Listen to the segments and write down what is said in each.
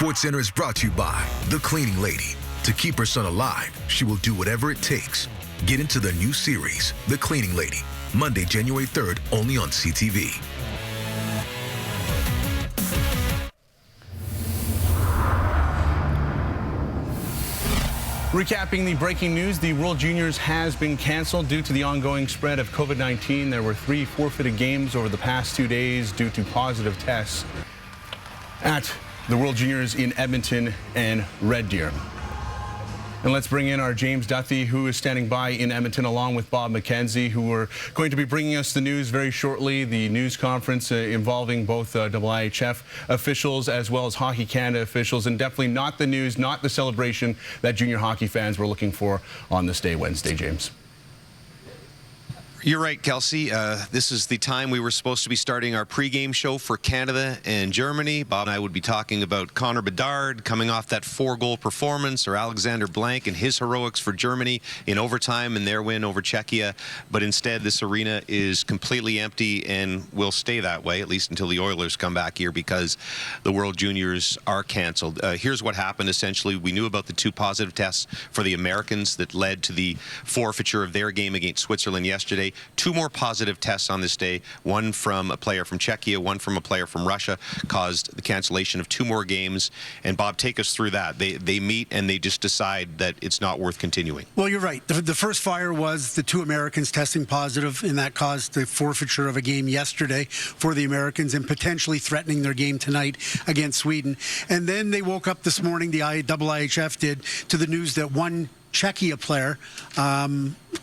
SportsCenter is brought to you by The Cleaning Lady. To keep her son alive, she will do whatever it takes. Get into the new series, The Cleaning Lady, Monday, January 3rd, only on CTV. Recapping the breaking news, the World Juniors has been canceled due to the ongoing spread of COVID-19. There were 3 forfeited games over the past 2 days due to positive tests at the World Juniors in Edmonton and Red Deer. And let's bring in our James Duthie, who is standing by in Edmonton, along with Bob McKenzie, who are going to be bringing us the news very shortly. The news conference involving both IIHF officials as well as Hockey Canada officials, and definitely not the news, not the celebration that junior hockey fans were looking for on this day, Wednesday, James. You're right, Kelsey. This is the time we were supposed to be starting our pregame show for Canada and Germany. Bob and I would be talking about Connor Bedard coming off that 4-goal performance, or Alexander Blank and his heroics for Germany in overtime and their win over Czechia. But instead, this arena is completely empty and will stay that way, at least until the Oilers come back here, because the World Juniors are canceled. Here's what happened, essentially. We knew about the 2 positive tests for the Americans that led to the forfeiture of their game against Switzerland yesterday. 2 more positive tests on this day, one from a player from Czechia, one from a player from Russia, caused the cancellation of 2 more games. And Bob, take us through that. They meet and they just decide that it's not worth continuing. Well, you're right. The first fire was the 2 Americans testing positive, and that caused the forfeiture of a game yesterday for the Americans and potentially threatening their game tonight against Sweden. And then they woke up this morning, the IIHF did, to the news that 1 Czechia player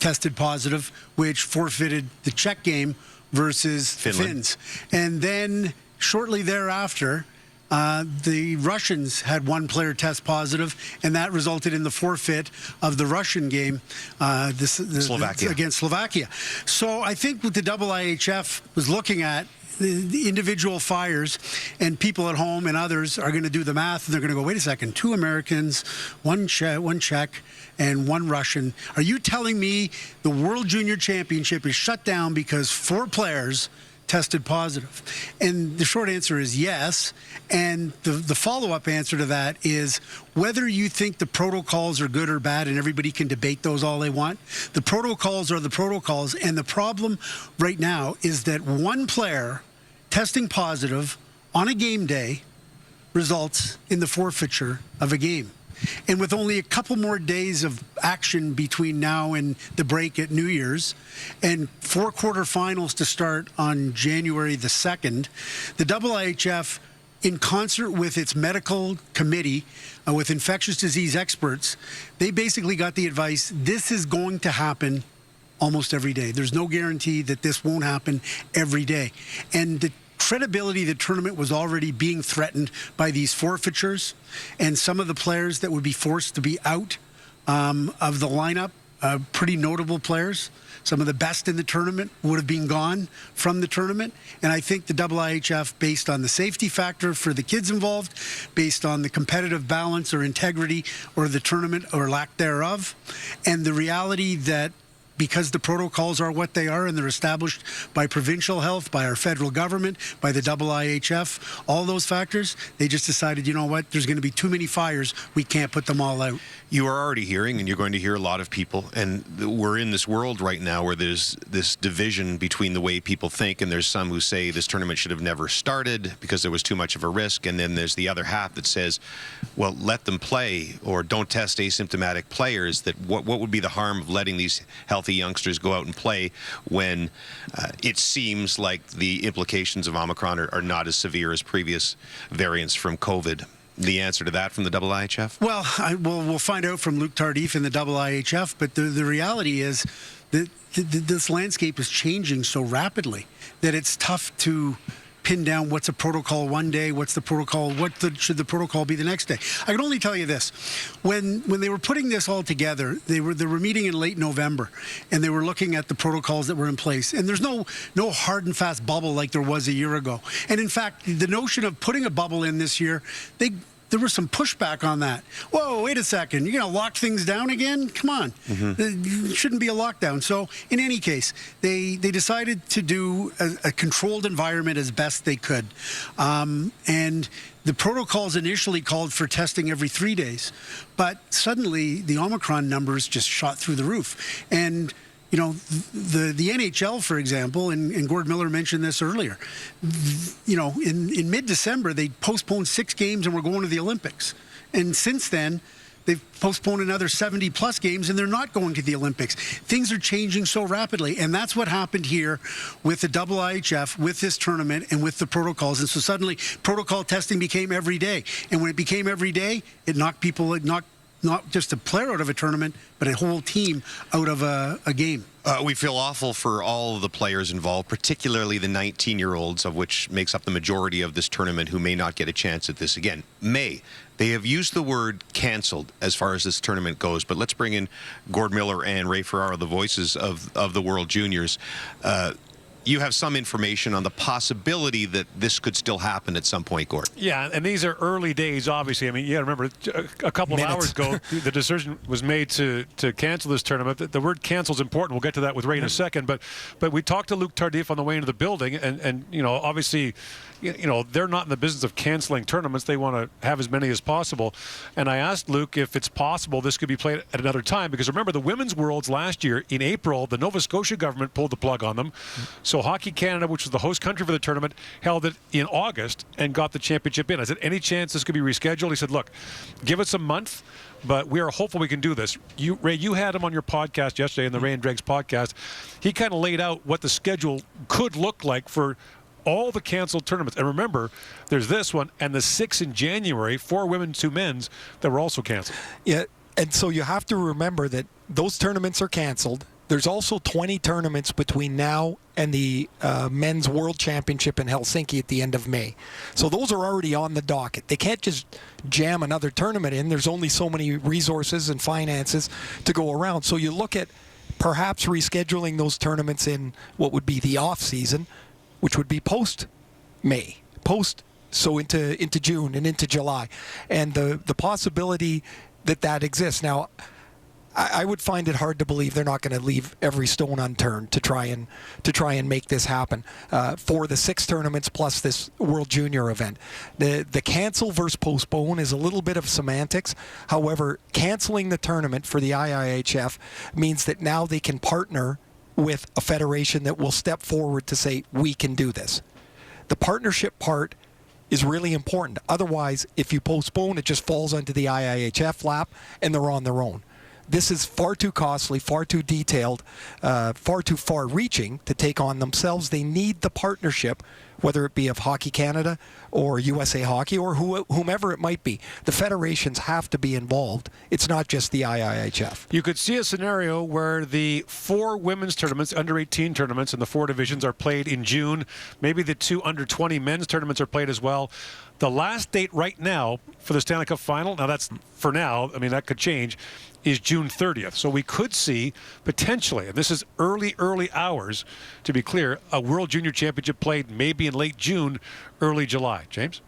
tested positive, which forfeited the Czech game versus Finns. And then shortly thereafter, the Russians had 1 player test positive, and that resulted in the forfeit of the Russian game Slovakia. Against Slovakia. So I think what the IIHF was looking at, the individual fires, and people at home and others are going to do the math, and they're going to go, wait a second, 2 Americans, 1 Czech, and 1 Russian. Are you telling me the World Junior Championship is shut down because 4 players tested positive? And the short answer is yes. And the follow-up answer to that is, whether you think the protocols are good or bad, and everybody can debate those all they want, the protocols are the protocols. And the problem right now is that 1 player testing positive on a game day results in the forfeiture of a game. And with only a couple more days of action between now and the break at New Year's, and 4 quarterfinals to start on January the 2nd, the IIHF, in concert with its medical committee, with infectious disease experts, they basically got the advice, this is going to happen almost every day. There's no guarantee that this won't happen every day. And the credibility of the tournament was already being threatened by these forfeitures, and some of the players that would be forced to be out of the lineup, pretty notable players. Some of the best in the tournament would have been gone from the tournament. And I think the IIHF, based on the safety factor for the kids involved, based on the competitive balance or integrity or the tournament or lack thereof, and the reality that because the protocols are what they are and they're established by provincial health, by our federal government, by the IIHF, all those factors, they just decided, you know what, there's going to be too many fires. We can't put them all out. You are already hearing, and you're going to hear a lot of people, and we're in this world right now where there's this division between the way people think, and there's some who say this tournament should have never started because there was too much of a risk, and then there's the other half that says, well, let them play, or don't test asymptomatic players. That what would be the harm of letting these healthy youngsters go out and play when it seems like the implications of Omicron are not as severe as previous variants from COVID? The answer to that from the IIHF? Well, we'll find out from Luc Tardif in the IIHF, but the reality is that this landscape is changing so rapidly that it's tough to pin down what's a protocol one day, what's the protocol, should the protocol be the next day. I can only tell you this. When they were putting this all together, they were meeting in late November, and they were looking at the protocols that were in place. And there's no hard and fast bubble like there was a year ago. And in fact, the notion of putting a bubble in this year, the there was some pushback on that. Whoa, wait a second. You're going to lock things down again? Come on. It shouldn't be a lockdown. So in any case, they decided to do a controlled environment as best they could. And the protocols initially called for testing every 3 days, but suddenly the Omicron numbers just shot through the roof. And you know, the NHL, for example, and Gord Miller mentioned this earlier, you know, in mid-December, they postponed 6 games and were going to the Olympics. And since then, they've postponed another 70-plus games, and they're not going to the Olympics. Things are changing so rapidly, and that's what happened here with the IIHF, with this tournament, and with the protocols. And so suddenly, protocol testing became every day. And when it became every day, it knocked people, not just a player out of a tournament, but a whole team out of a game. We feel awful for all of the players involved, particularly the 19-year-olds, of which makes up the majority of this tournament, who may not get a chance at this again. They have used the word canceled as far as this tournament goes, but let's bring in Gord Miller and Ray Ferraro, the voices of the World Juniors. You have some information on the possibility that this could still happen at some point, Gord. Yeah, and these are early days, obviously. I mean, you got to remember, a couple of hours ago, the decision was made to cancel this tournament. The word cancel is important. We'll get to that with Ray in a second. But we talked to Luc Tardif on the way into the building, and you know, obviously, you know, they're not in the business of canceling tournaments. They want to have as many as possible. And I asked Luc if it's possible this could be played at another time, because remember, the Women's Worlds last year in April, the Nova Scotia government pulled the plug on them. So Hockey Canada, which was the host country for the tournament, held it in August and got the championship in. I said, any chance this could be rescheduled? He said, look, give us a month, but we are hopeful we can do this. Ray, you had him on your podcast yesterday, in the Ray and Dregs podcast. He kind of laid out what the schedule could look like for all the canceled tournaments. And remember, there's this one and the 6 in January, 4 women, 2 men's, that were also canceled. Yeah, and so you have to remember that those tournaments are canceled. There's also 20 tournaments between now and the Men's World Championship in Helsinki at the end of May. So those are already on the docket. They can't just jam another tournament in. There's only so many resources and finances to go around. So you look at perhaps rescheduling those tournaments in what would be the off-season, which would be post-May, so into June and into July. And the possibility that exists. Now, I would find it hard to believe they're not going to leave every stone unturned to try and make this happen for the 6 tournaments plus this World Junior event. The cancel versus postpone is a little bit of semantics. However, canceling the tournament for the IIHF means that now they can partner with a federation that will step forward to say, we can do this. The partnership part is really important. Otherwise, if you postpone, it just falls onto the IIHF lap and they're on their own. This is far too costly, far too detailed, far too far-reaching to take on themselves. They need the partnership, whether it be of Hockey Canada or USA Hockey or whomever it might be. The federations have to be involved. It's not just the IIHF. You could see a scenario where the 4 women's tournaments, under-18 tournaments in the 4 divisions, are played in June. Maybe the 2 under-20 men's tournaments are played as well. The last date right now for the Stanley Cup Final, now that's for now, I mean, that could change, is June 30th. So we could see potentially, and this is early hours, to be clear, a World Junior Championship played maybe in late June, early July. James?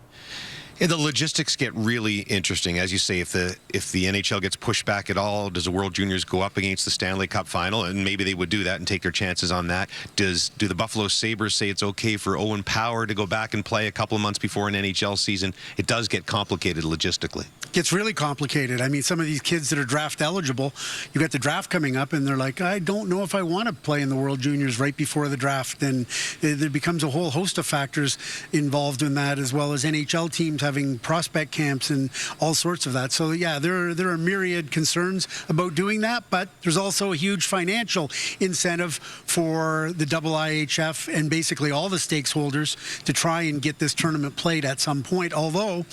Yeah, the logistics get really interesting. As you say, if the NHL gets pushed back at all, does the World Juniors go up against the Stanley Cup Final? And maybe they would do that and take their chances on that. Do the Buffalo Sabres say it's okay for Owen Power to go back and play a couple of months before an NHL season? It does get complicated logistically. Gets really complicated. I mean, some of these kids that are draft eligible, you got the draft coming up, and they're like, I don't know if I want to play in the World Juniors right before the draft. And there becomes a whole host of factors involved in that, as well as NHL teams having prospect camps and all sorts of that. So, yeah, there are myriad concerns about doing that, but there's also a huge financial incentive for the IIHF and basically all the stakeholders to try and get this tournament played at some point. Although,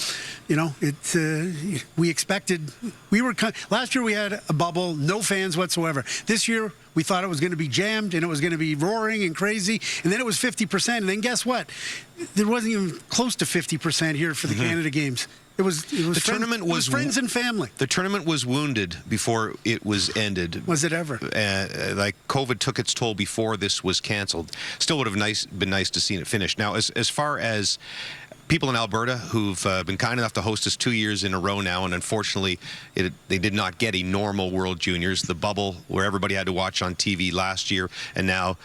you know, we expected, last year we had a bubble, no fans whatsoever. This year we thought it was going to be jammed and it was going to be roaring and crazy, and then it was 50%. And then guess what? There wasn't even close to 50% here for the Canada Games. It was friends and family. The tournament was wounded before it was ended. Was it ever? Like COVID took its toll before this was canceled. Still would have been nice to see it finished. Now, as far as people in Alberta who've been kind enough to host us 2 years in a row now, and unfortunately they did not get a normal World Juniors. The bubble where everybody had to watch on TV last year, and now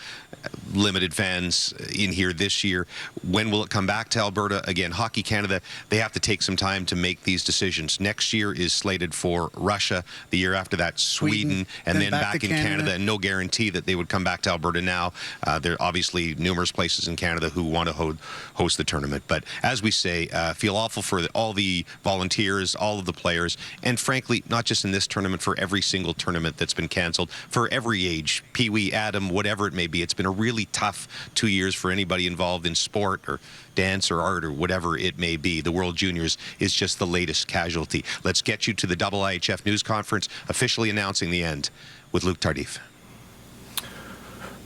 limited fans in here this year. When will it come back to Alberta? Again, Hockey Canada, they have to take some time to make these decisions. Next year is slated for Russia. The year after that, Sweden, and then back in Canada. And no guarantee that they would come back to Alberta now. There are obviously numerous places in Canada who want to host the tournament. But as we say, feel awful for all the volunteers, all of the players, and frankly, not just in this tournament, for every single tournament that's been canceled, for every age, Pee-wee, Adam, whatever it may be. It's been a really tough 2 years for anybody involved in sport or dance or art or whatever it may be. The World Juniors is just the latest casualty. Let's get you to the IIHF news conference officially announcing the end with Luc Tardif.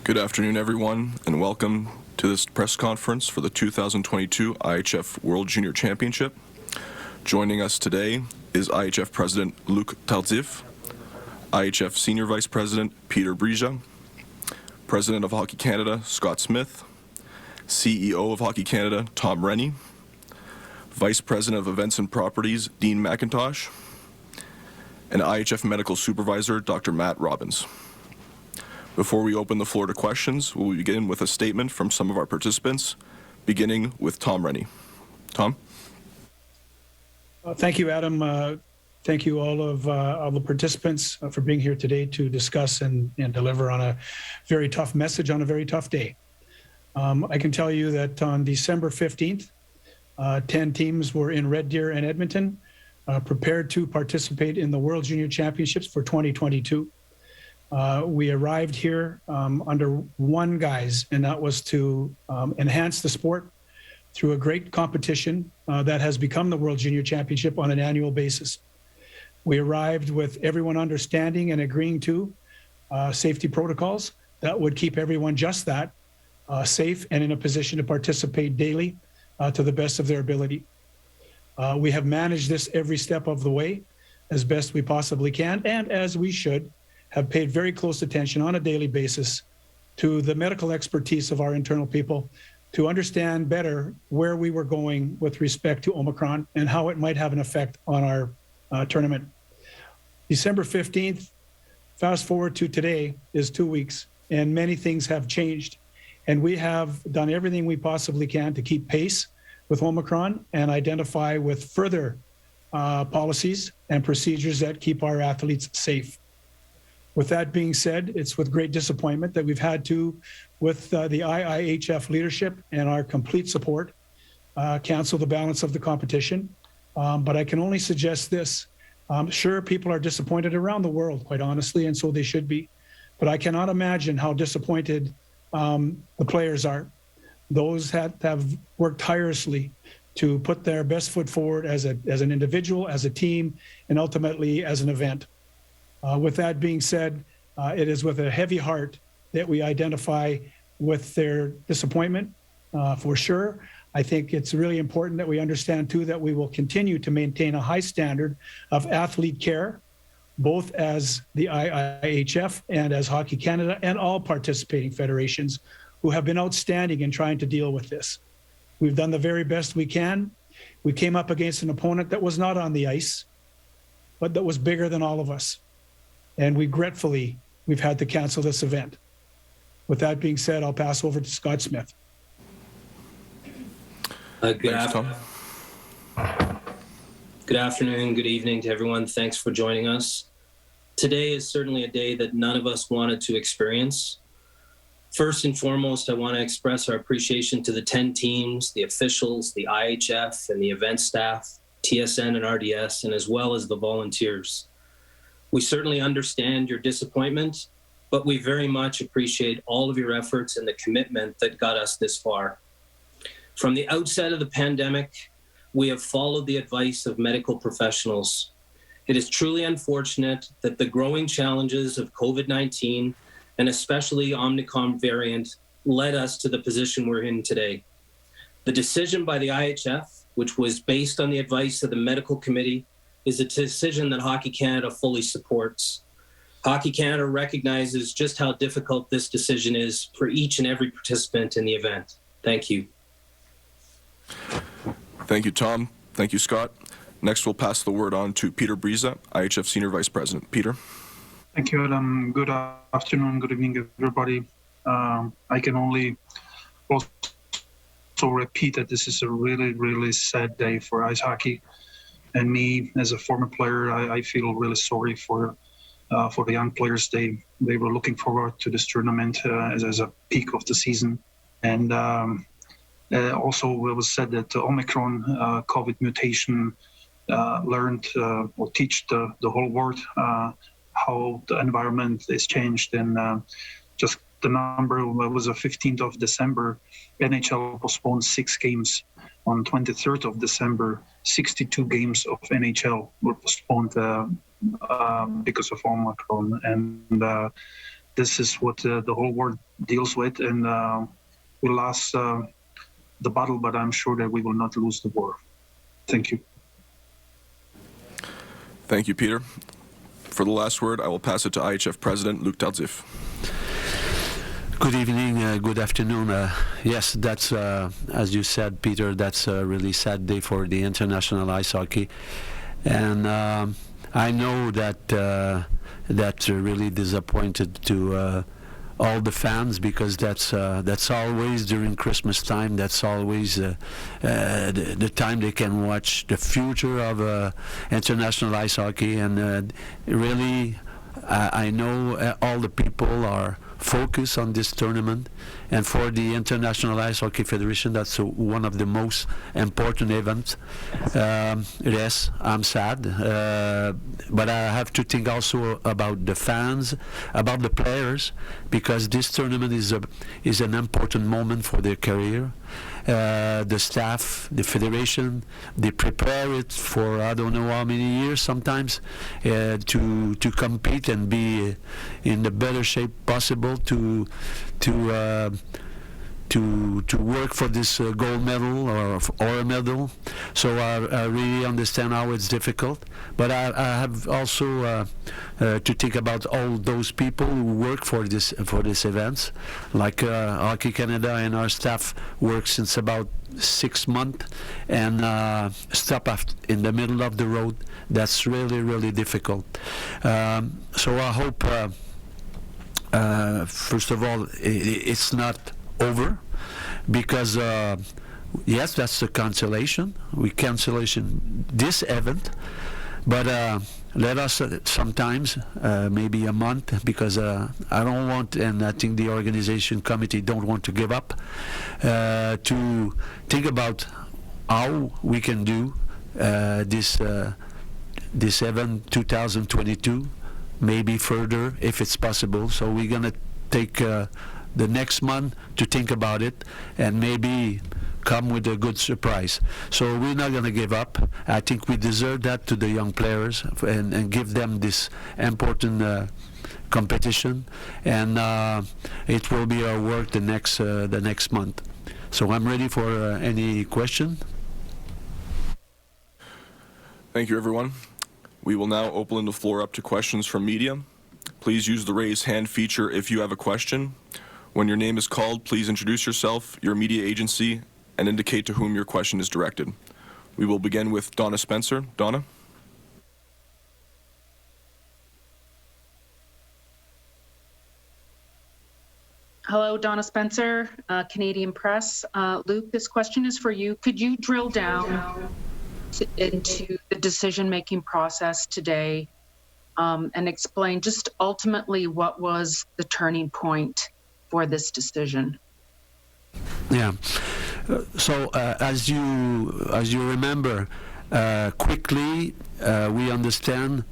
Good afternoon, everyone, and welcome to this press conference for the 2022 IIHF World Junior Championship. Joining us today is IIHF President Luc Tardif, IIHF Senior Vice President Peter Brija, President of Hockey Canada Scott Smith, CEO of Hockey Canada Tom Rennie, Vice President of Events and Properties Dean McIntosh, and IIHF Medical Supervisor Dr. Matt Robbins. Before we open the floor to questions, we'll begin with a statement from some of our participants, beginning with Tom Rennie. Tom? Thank you, Adam. Thank you all of the participants for being here today to discuss and deliver on a very tough message on a very tough day. I can tell you that on December 15th, 10 teams were in Red Deer and Edmonton, prepared to participate in the World Junior Championships for 2022. We arrived here under one guise, and that was to enhance the sport through a great competition that has become the World Junior Championship on an annual basis. We arrived with everyone understanding and agreeing to safety protocols that would keep everyone just that safe and in a position to participate daily to the best of their ability. We have managed this every step of the way as best we possibly can, and as we should, have paid very close attention on a daily basis to the medical expertise of our internal people to understand better where we were going with respect to Omicron and how it might have an effect on our tournament. December 15th, fast forward to today, is 2 weeks, and many things have changed. And we have done everything we possibly can to keep pace with Omicron and identify with further policies and procedures that keep our athletes safe. With that being said, it's with great disappointment that we've had to, with the IIHF leadership and our complete support, cancel the balance of the competition. But I can only suggest this. Sure, people are disappointed around the world, quite honestly, and so they should be. But I cannot imagine how disappointed the players are. Those that have worked tirelessly to put their best foot forward as an individual, as a team, and ultimately as an event. With that being said, it is with a heavy heart that we identify with their disappointment, for sure. I think it's really important that we understand, too, that we will continue to maintain a high standard of athlete care, both as the IIHF and as Hockey Canada and all participating federations who have been outstanding in trying to deal with this. We've done the very best we can. We came up against an opponent that was not on the ice, but that was bigger than all of us. And regretfully, we've had to cancel this event. With that being said, I'll pass over to Scott Smith. Good afternoon, good evening to everyone. Thanks for joining us. Today is certainly a day that none of us wanted to experience. First and foremost, I want to express our appreciation to the 10 teams, the officials, the IIHF and the event staff, TSN and RDS, and as well as the volunteers. We certainly understand your disappointment, but we very much appreciate all of your efforts and the commitment that got us this far. From the outset of the pandemic, we have followed the advice of medical professionals. It is truly unfortunate that the growing challenges of COVID-19 and especially Omicron variant led us to the position we're in today. The decision by the IIHF, which was based on the advice of the medical committee, is a decision that Hockey Canada fully supports. Hockey Canada recognizes just how difficult this decision is for each and every participant in the event. Thank you. Thank you, Tom. Thank you, Scott. Next, we'll pass the word on to Peter Briza, IHF Senior Vice President. Peter. Thank you, Adam. Good afternoon, good evening, everybody. I can only also repeat that this is a really, really sad day for ice hockey. And me, as a former player, I feel really sorry for the young players. They were looking forward to this tournament as a peak of the season. And also, it was said that the Omicron COVID mutation learned or teach the whole world how the environment is changed. And just the number was the 15th of December. NHL postponed 6 games. On 23rd of December, 62 games of NHL were postponed because of Omicron. And this is what the whole world deals with. And we lost the battle, but I'm sure that we will not lose the war. Thank you. Thank you, Peter. For the last word, I will pass it to IHF President Luc Tardif. Good evening, good afternoon. Yes, that's, as you said, Peter, that's a really sad day for the international ice hockey. And I know that that's really disappointed to all the fans, because that's always during Christmas time. That's always the time they can watch the future of international ice hockey. And really, I know all the people are focused on this tournament, and for the International Ice Hockey Federation, that's one of the most important events. Yes, I'm sad, but I have to think also about the fans, about the players, because this tournament is an important moment for their career. The staff, the federation, they prepare it for I don't know how many years sometimes to compete and be in the better shape possible to work for this gold medal or a medal. So I really understand how it's difficult, but I have also to think about all those people who work for this events, like Hockey Canada and our staff work since about 6 months and stop in the middle of the road. That's really, really difficult. So I hope, first of all, it's not over, because yes, that's a cancellation. We cancellation this event, but let us sometimes maybe a month, because I don't want, and I think the organization committee don't want to give up, to think about how we can do this event 2022, maybe further if it's possible. So we're gonna take the next month to think about it and maybe come with a good surprise. So we're not going to give up. I think we deserve that to the young players and give them this important competition, and it will be our work the next month. So I'm ready for any question. Thank you, everyone. We will now open the floor up to questions from media. Please use the raise hand feature if you have a question. When your name is called, please introduce yourself, your media agency, and indicate to whom your question is directed. We will begin with Donna Spencer. Donna? Hello, Donna Spencer, Canadian Press. Luc, this question is for you. Could you drill down into the decision-making process today and explain just ultimately what was the turning point for this decision? Yeah. So as you remember, quickly we understand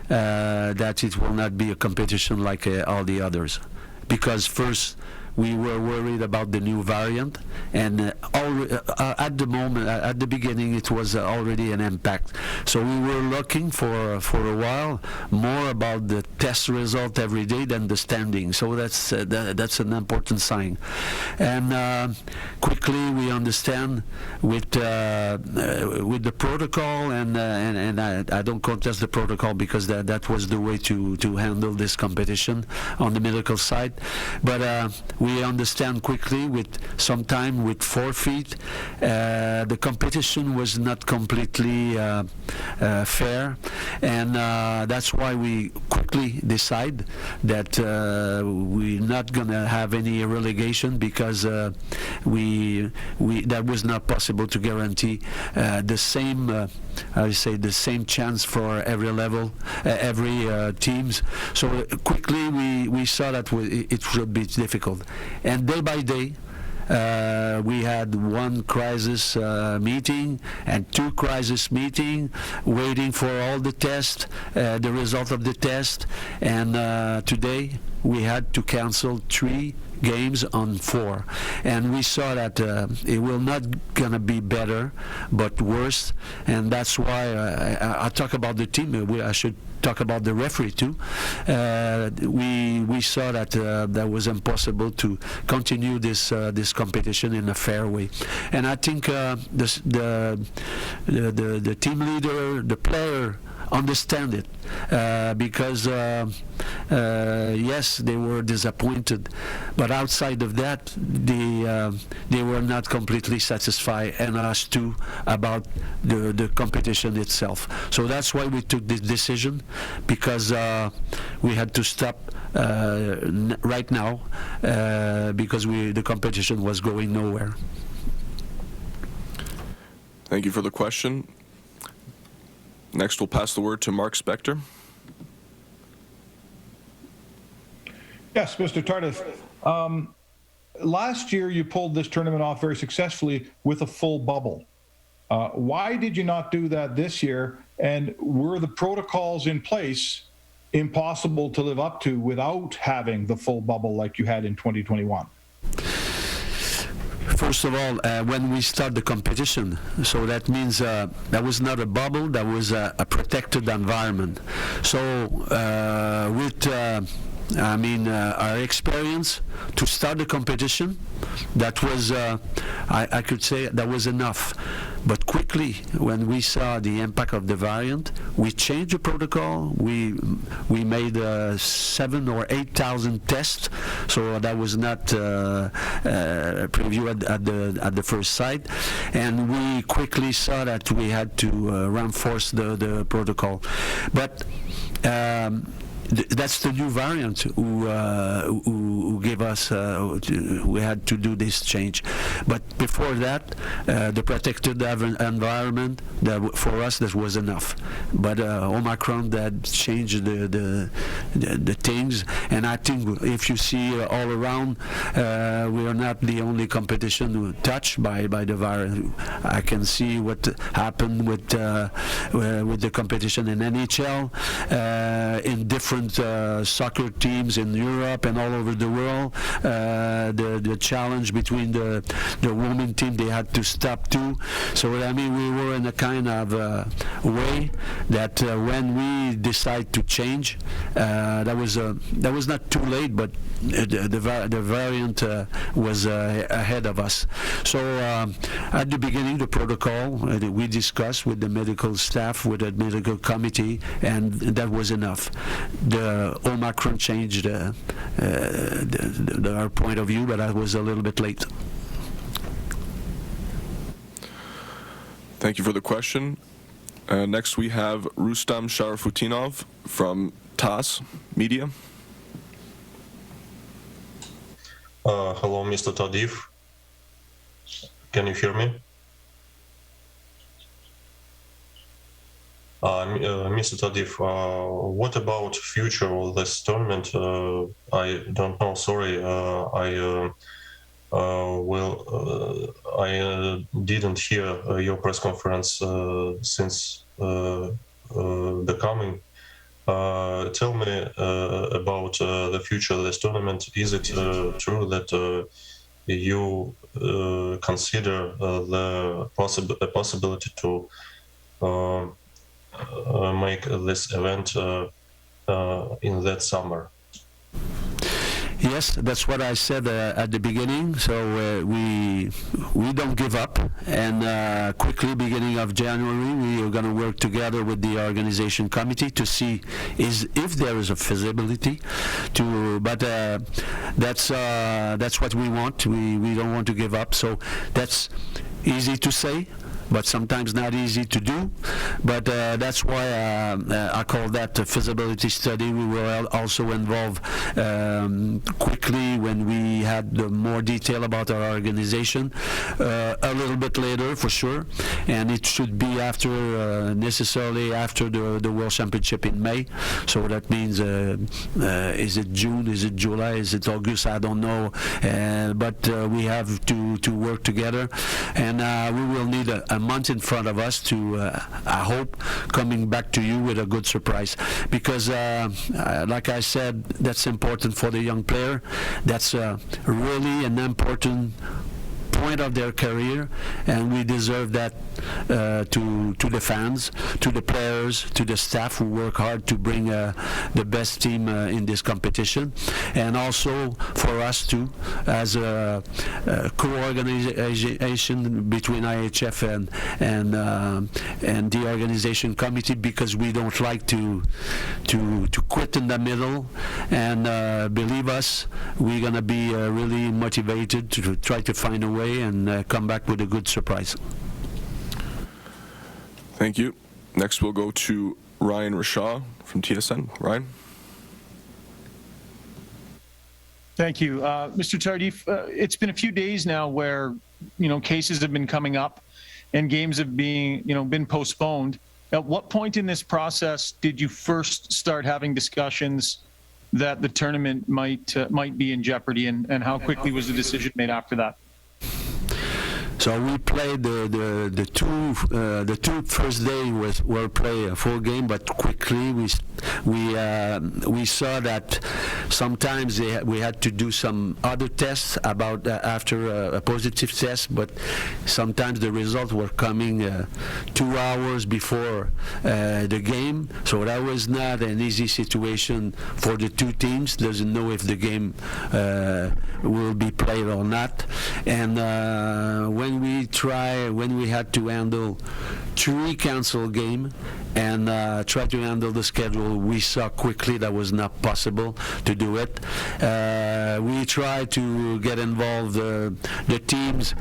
that it will not be a competition like all the others, because first we were worried about the new variant, and at the beginning it was already an impact. So we were looking for a while more about the test result every day than the standing. So that's an important sign. And quickly we understand with the protocol, and I don't contest the protocol, because that was the way to handle this competition on the medical side. But we understand quickly with some time with forfeit. The competition was not completely fair, and that's why we quickly decide that we're not going to have any relegation, because that was not possible to guarantee the same the same chance for every level, every teams. So quickly we saw that it would be difficult, and day by day we had one crisis meeting and two crisis meeting, waiting for all the tests, the result of the test, and today we had to cancel 3 games on 4, and we saw that it will not gonna be better but worse, and that's why I talk about the team. I should talk about the referee too. We saw that that was impossible to continue this competition in a fair way, and I think the team leader, the player, understand it, because yes, they were disappointed, but outside of that, they were not completely satisfied, and us too, about the competition itself. So that's why we took this decision, because we had to stop right now, because the competition was going nowhere. Thank you for the question. Next, we'll pass the word to Mark Spector. Yes, Mr. Tardif. Last year, you pulled this tournament off very successfully with a full bubble. Why did you not do that this year? And were the protocols in place impossible to live up to without having the full bubble like you had in 2021? First of all, when we start the competition, so that means that was not a bubble, that was a protected environment. So with our experience to start the competition, that was, I could say that was enough. But quickly, when we saw the impact of the variant, we changed the protocol. We made 7,000 or 8,000 tests, so that was not previewed at the first sight, and we quickly saw that we had to reinforce the protocol. But that's the new variant who gave us, we had to do this change. But before that, the protected environment, for us, that was enough. But Omicron, that changed the things, and I think if you see all around, we are not the only competition touched by the virus. I can see what happened with the competition in NHL, in different soccer teams in Europe and all over the world. The challenge between the women team, they had to stop too. So I mean, we were in a kind of way that when we decide to change, that was not too late, but the variant was ahead of us. So at the beginning, the protocol we discussed with the medical staff, with the medical committee, and that was enough. The Omicron changed our point of view, but that was a little bit late. Thank you for the question. Next, we have Rustam Sharafutinov from TASS Media. Hello, Mr. Tardif. Can you hear me? Mr. Tardif, what about future of this tournament? I don't know. Sorry, I didn't hear your press conference since the coming. Tell me about the future of this tournament. Is it true that you consider the possibility to make this event in that summer? Yes, that's what I said at the beginning. So we don't give up, and quickly, beginning of January, we are going to work together with the organization committee to see if there is a feasibility to. But that's what we want. We don't want to give up. So that's easy to say, but sometimes not easy to do. But that's why I call that a feasibility study. We will also involve quickly, when we had more detail about our organization, a little bit later for sure, and it should be after necessarily after the World Championship in May. So that means is it June, is it July, is it August, I don't know, but we have to work together, and we will need a month in front of us to, I hope, coming back to you with a good surprise. Because, like I said, that's important for the young player. That's really an important point of their career, and we deserve that to the fans, to the players, to the staff who work hard to bring the best team in this competition, and also for us too, as a co-organization between IIHF and the organization committee, because we don't like to quit in the middle, and believe us, we're gonna be really motivated to try to find a way and come back with a good surprise. Thank you. Next, we'll go to Ryan Rashaw from TSN. Ryan. Thank you, Mr. Tardif. It's been a few days now where cases have been coming up, and games have been postponed. At what point in this process did you first start having discussions that the tournament might be in jeopardy, and how quickly was the decision made after that? So we played the two first day were play a full game, but quickly we saw that sometimes we had to do some other tests about after a positive test, but sometimes the results were coming 2 hours before the game. So that was not an easy situation for the two teams. Doesn't know if the game will be played or not, and when we had to handle 3 cancel game and try to handle the schedule, we saw quickly that was not possible to do it. We tried to get involved the teams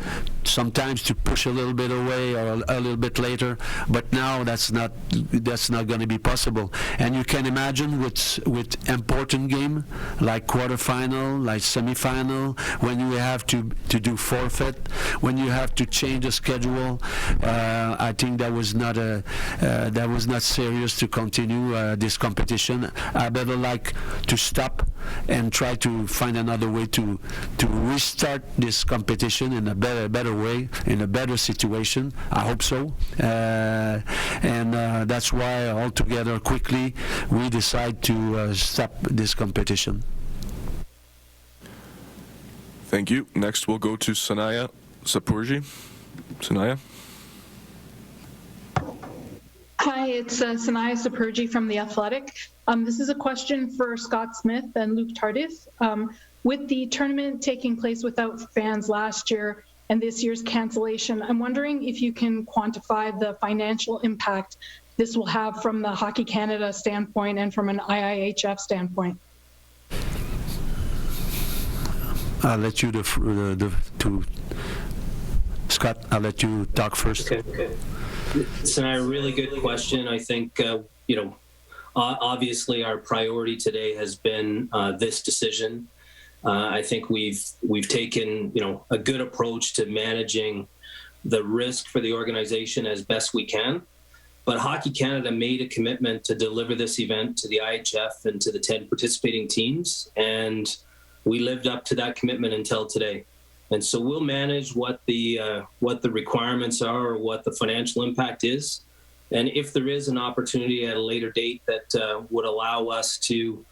sometimes to push a little bit away or a little bit later, but now that's not going to be possible. And you can imagine with important game like quarterfinal, like semifinal, when you have to do forfeit, when you have to change the schedule, I think that was not serious to continue this competition. I better like to stop and try to find another way to restart this competition in a better way, in a better situation. I hope so, and that's why altogether quickly we decide to stop this competition. Thank you. Next, we'll go to Sanaya Sapurji. Sanaya. Hi, it's Sanaya Sapurji from The Athletic. This is a question for Scott Smith and Luc Tardif. With the tournament taking place without fans last year and this year's cancellation, I'm wondering if you can quantify the financial impact this will have from the Hockey Canada standpoint and from an IIHF standpoint. I'll let you Scott, I'll let you talk first. Okay. It's a really good question. I think, obviously our priority today has been this decision. I think we've taken, a good approach to managing the risk for the organization as best we can. But Hockey Canada made a commitment to deliver this event to the IIHF and to the 10 participating teams, and we lived up to that commitment until today. And so we'll manage what the requirements are or what the financial impact is. And if there is an opportunity at a later date that would allow us to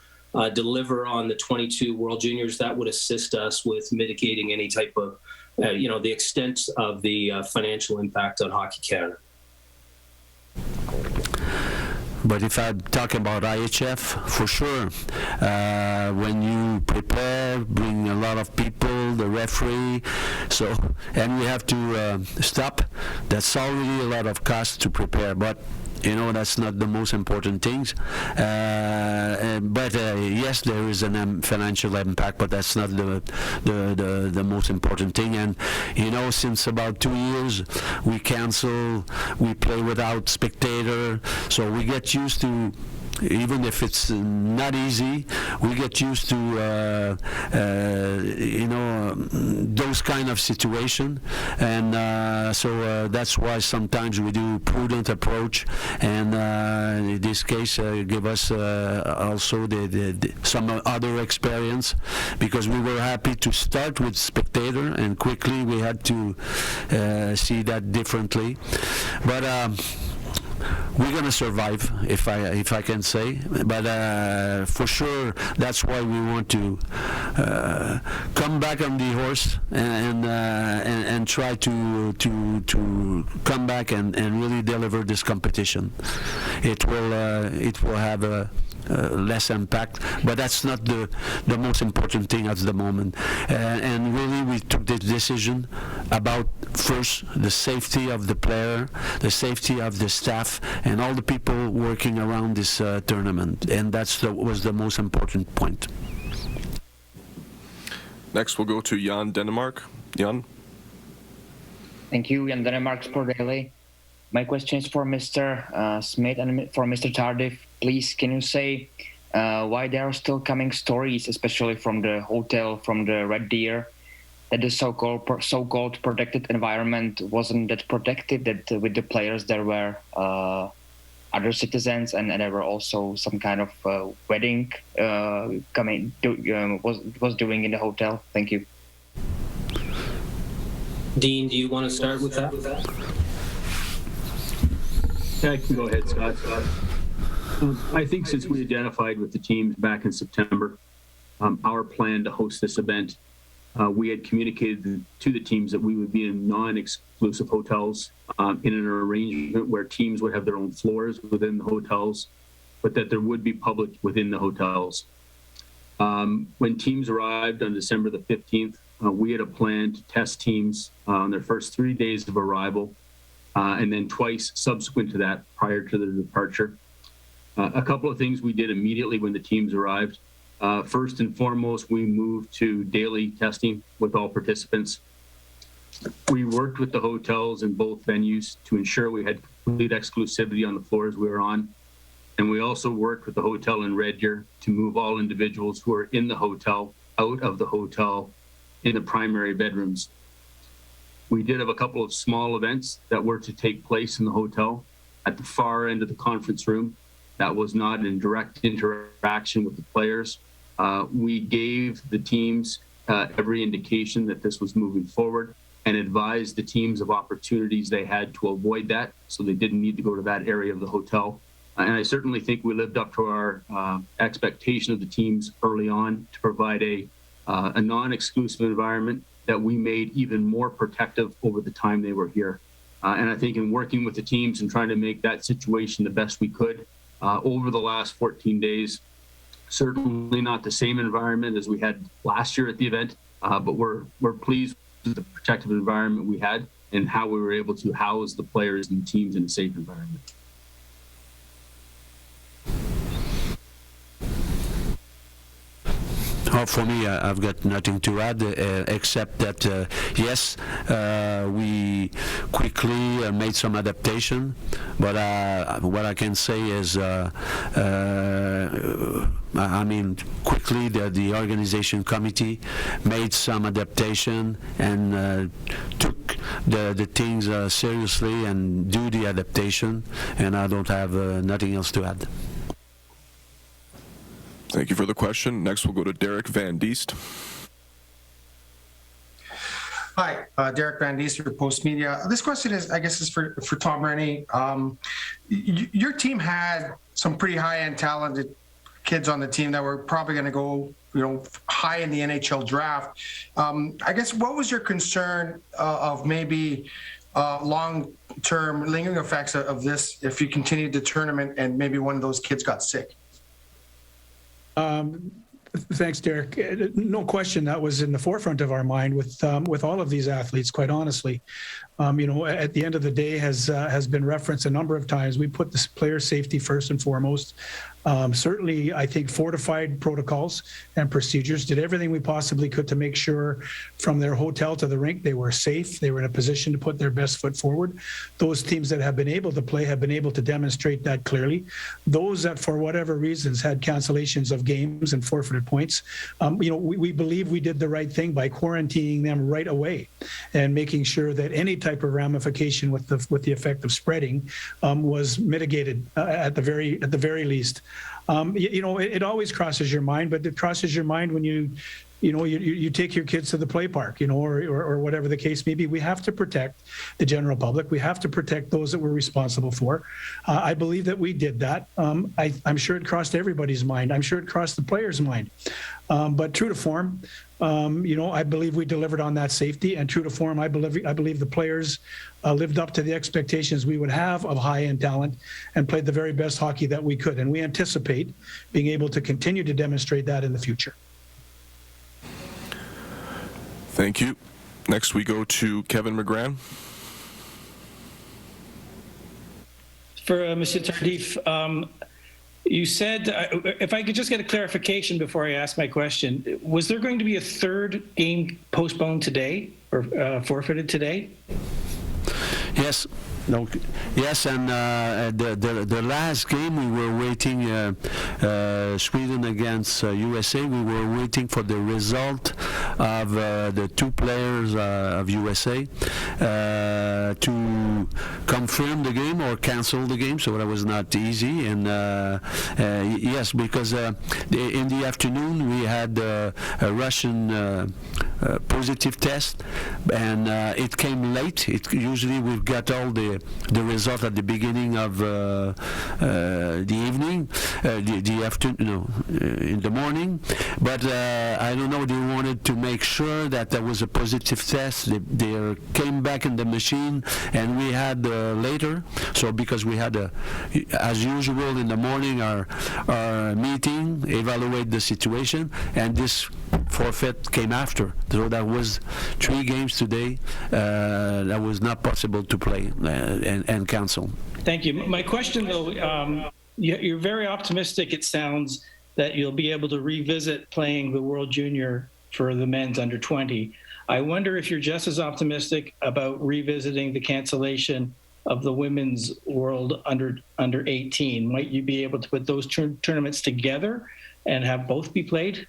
deliver on the 22 World Juniors, that would assist us with mitigating any type of, the extent of the financial impact on Hockey Canada. But if I talk about IHF, for sure, when you prepare, bring a lot of people, the referee, and we have to stop, that's already a lot of cost to prepare. But that's not the most important things. But yes, there is a financial impact, but that's not the most important thing. And since about 2 years, we play without spectator, so we get used to. Even if it's not easy, we get used to those kind of situation, and so that's why sometimes we do prudent approach, and in this case give us also some other experience, because we were happy to start with spectator, and quickly we had to see that differently, but. We're gonna survive, if I can say, but for sure that's why we want to come back on the horse and try to come back and really deliver this competition. It will have a less impact, but that's not the most important thing at the moment. And really, we took the decision about first the safety of the player, the safety of the staff, and all the people working around this tournament, and was the most important point. Next, we'll go to Jan Denmark. Jan. Thank you, Jan Denmark, Sport Daily. My question is for Mr. Smith and for Mr. Tardif. Please, can you say why there are still coming stories, especially from the hotel, from the Red Deer, that the so-called protected environment wasn't that protective, that with the players there were other citizens, and there were also some kind of wedding was doing in the hotel? Thank you. Dean, do you want to start with that? I can go ahead, Scott. I think since we identified with the teams back in September, our plan to host this event, we had communicated to the teams that we would be in non-exclusive hotels in an arrangement where teams would have their own floors within the hotels, but that there would be public within the hotels. When teams arrived on December the 15th, we had a plan to test teams on their first 3 days of arrival, and then twice subsequent to that prior to their departure. A couple of things we did immediately when the teams arrived. First and foremost, we moved to daily testing with all participants. We worked with the hotels in both venues to ensure we had complete exclusivity on the floors we were on. And we also worked with the hotel in Red Deer to move all individuals who are in the hotel out of the hotel in the primary bedrooms. We did have a couple of small events that were to take place in the hotel at the far end of the conference room. That was not in direct interaction with the players. We gave the teams every indication that this was moving forward and advised the teams of opportunities they had to avoid that, so they didn't need to go to that area of the hotel. And I certainly think we lived up to our expectation of the teams early on to provide a non-exclusive environment that we made even more protective over the time they were here. And I think in working with the teams and trying to make that situation the best we could over the last 14 days, certainly not the same environment as we had last year at the event, but we're pleased with the protective environment we had and how we were able to house the players and teams in a safe environment. For me, I've got nothing to add except that yes, we quickly made some adaptation, but what I can say is I mean, quickly the organization committee made some adaptation and took the things seriously and do the adaptation, and I don't have nothing else to add. Thank you for the question. Next, we'll go to Derek Van Diest. Hi, Derek Van Diest for Post Media. This question is, I guess, is for Tom Rennie. Your team had some pretty high-end talented kids on the team that were probably going to go, high in the NHL draft. I guess, what was your concern of maybe long-term lingering effects of this if you continued the tournament and maybe one of those kids got sick? Thanks, Derek. No question that was in the forefront of our mind with all of these athletes, quite honestly. At the end of the day, has been referenced a number of times. We put this player safety first and foremost. Certainly, I think fortified protocols and procedures, did everything we possibly could to make sure from their hotel to the rink they were safe, they were in a position to put their best foot forward. Those teams that have been able to play have been able to demonstrate that clearly. Those that for whatever reasons had cancellations of games and forfeited points, we believe we did the right thing by quarantining them right away and making sure that any type of ramification with the effect of spreading was mitigated at the very least. It always crosses your mind, but it crosses your mind when you take your kids to the play park, or whatever the case may be. We have to protect the general public. We have to protect those that we're responsible for. I believe that we did that. I'm sure it crossed everybody's mind. I'm sure it crossed the players' mind. But true to form, I believe we delivered on that safety, and true to form, I believe the players lived up to the expectations we would have of high-end talent and played the very best hockey that we could. And we anticipate being able to continue to demonstrate that in the future. Thank you. Next, we go to Kevin McGran. For Mr. Tardif, you said, if I could just get a clarification before I ask my question, was there going to be a third game postponed today or forfeited today? Yes. No. Yes, and the last game we were waiting, Sweden against USA. We were waiting for the result of the two players of USA to confirm the game or cancel the game. So that was not easy. And yes, because in the afternoon we had a Russian positive test, and it came late. Usually we've got all the result at the beginning of the evening, the afternoon, in the morning. But I don't know. They wanted to make sure that there was a positive test. They came back in the machine, and we had later. So because we had as usual in the morning our meeting, evaluate the situation, and this forfeit came after. So that was 3 games today that was not possible to play and cancel. Thank you. My question, though, you're very optimistic, it sounds, that you'll be able to revisit playing the World Junior for the men's under 20. I wonder if you're just as optimistic about revisiting the cancellation of the women's World under 18. Might you be able to put those tournaments together and have both be played?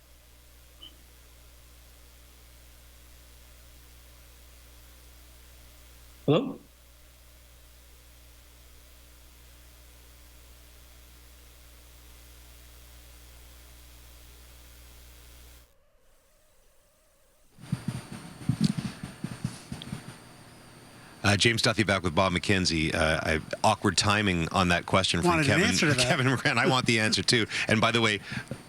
Hello? James Duthie back with Bob McKenzie. Awkward timing on that question from Kevin McGran. I want the answer too. And by the way,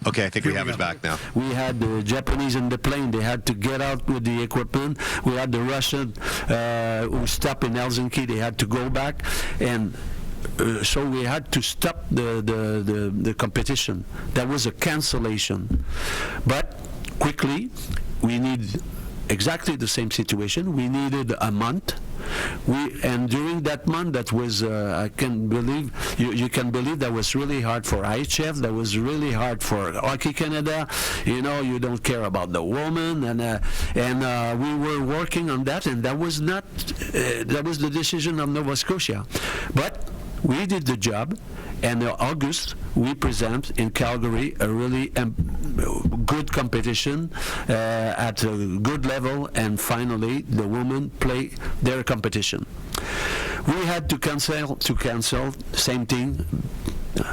okay, I think we have it back now. We had the Japanese in the plane. They had to get out with the equipment. We had the Russian who stopped in Helsinki. They had to go back, and so we had to stop the competition. That was a cancellation. But quickly, we need exactly the same situation. We needed a month. And during that month, that was, I can believe, you can believe that was really hard for IIHF, that was really hard for Hockey Canada. You don't care about the woman, and we were working on that, and that was not, that was the decision of Nova Scotia. But we did the job, and in August we present in Calgary a really good competition at a good level, and finally the women play their competition. We had to cancel, same thing.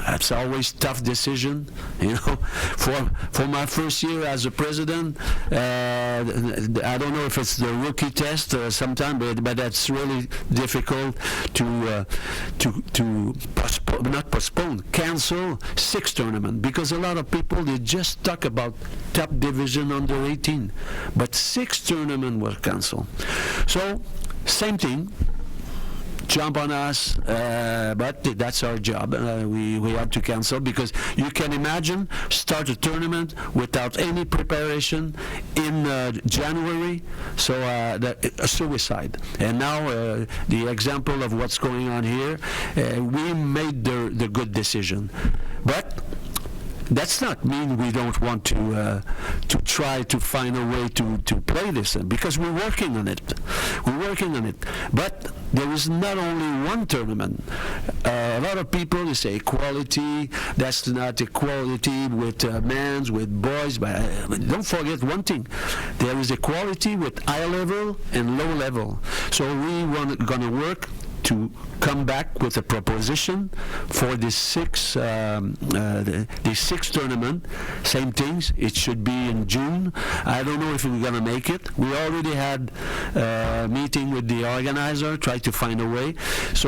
It's always tough decision, For my first year as a president, I don't know if it's the rookie test sometime, but that's really difficult to cancel 6 tournaments, because a lot of people, they just talk about top division under 18, but 6 tournaments were canceled. So same thing. jump on us, but that's our job. We have to cancel, because you can imagine start a tournament without any preparation in January, so a suicide. And now the example of what's going on here, we made the good decision. But that's not mean we don't want to try to find a way to play this, because we're working on it. We're working on it. But there is not only one tournament. A lot of people, they say equality. That's not equality with men's, with boys. But don't forget one thing. There is equality with high level and low level. So we going to work to come back with a proposition for the sixth tournament. Same things. It should be in June. I don't know if we're going to make it. We already had a meeting with the organizer, try to find a way. So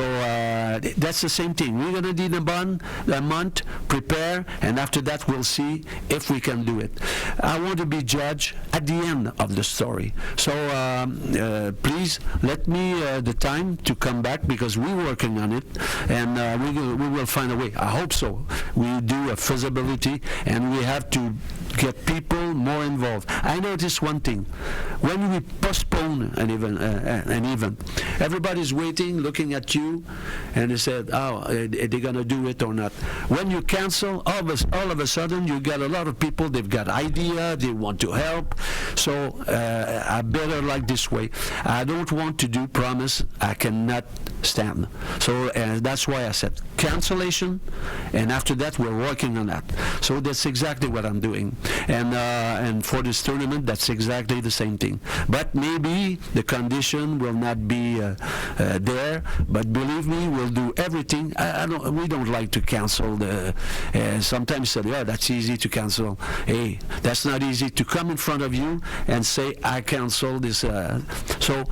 that's the same thing. We're going to need a month, prepare, and after that we'll see if we can do it. I want to be judged at the end of the story. So please let me the time to come back, because we're working on it, and we will find a way. I hope so. We do a feasibility, and we have to get people more involved. I noticed one thing. When we postpone an event, everybody's waiting, looking at you, and they said, oh, are they going to do it or not? When you cancel, all of a sudden, you get a lot of people, they've got idea, they want to help. So I better like this way. I don't want to do promise I cannot stand. So that's why I said cancellation, and after that we're working on that. So that's exactly what I'm doing. And for this tournament, that's exactly the same thing. But maybe the condition will not be there. But believe me, we'll do everything. We don't like to cancel the. Sometimes say, yeah, that's easy to cancel. Hey, that's not easy to come in front of you and say I cancel this. So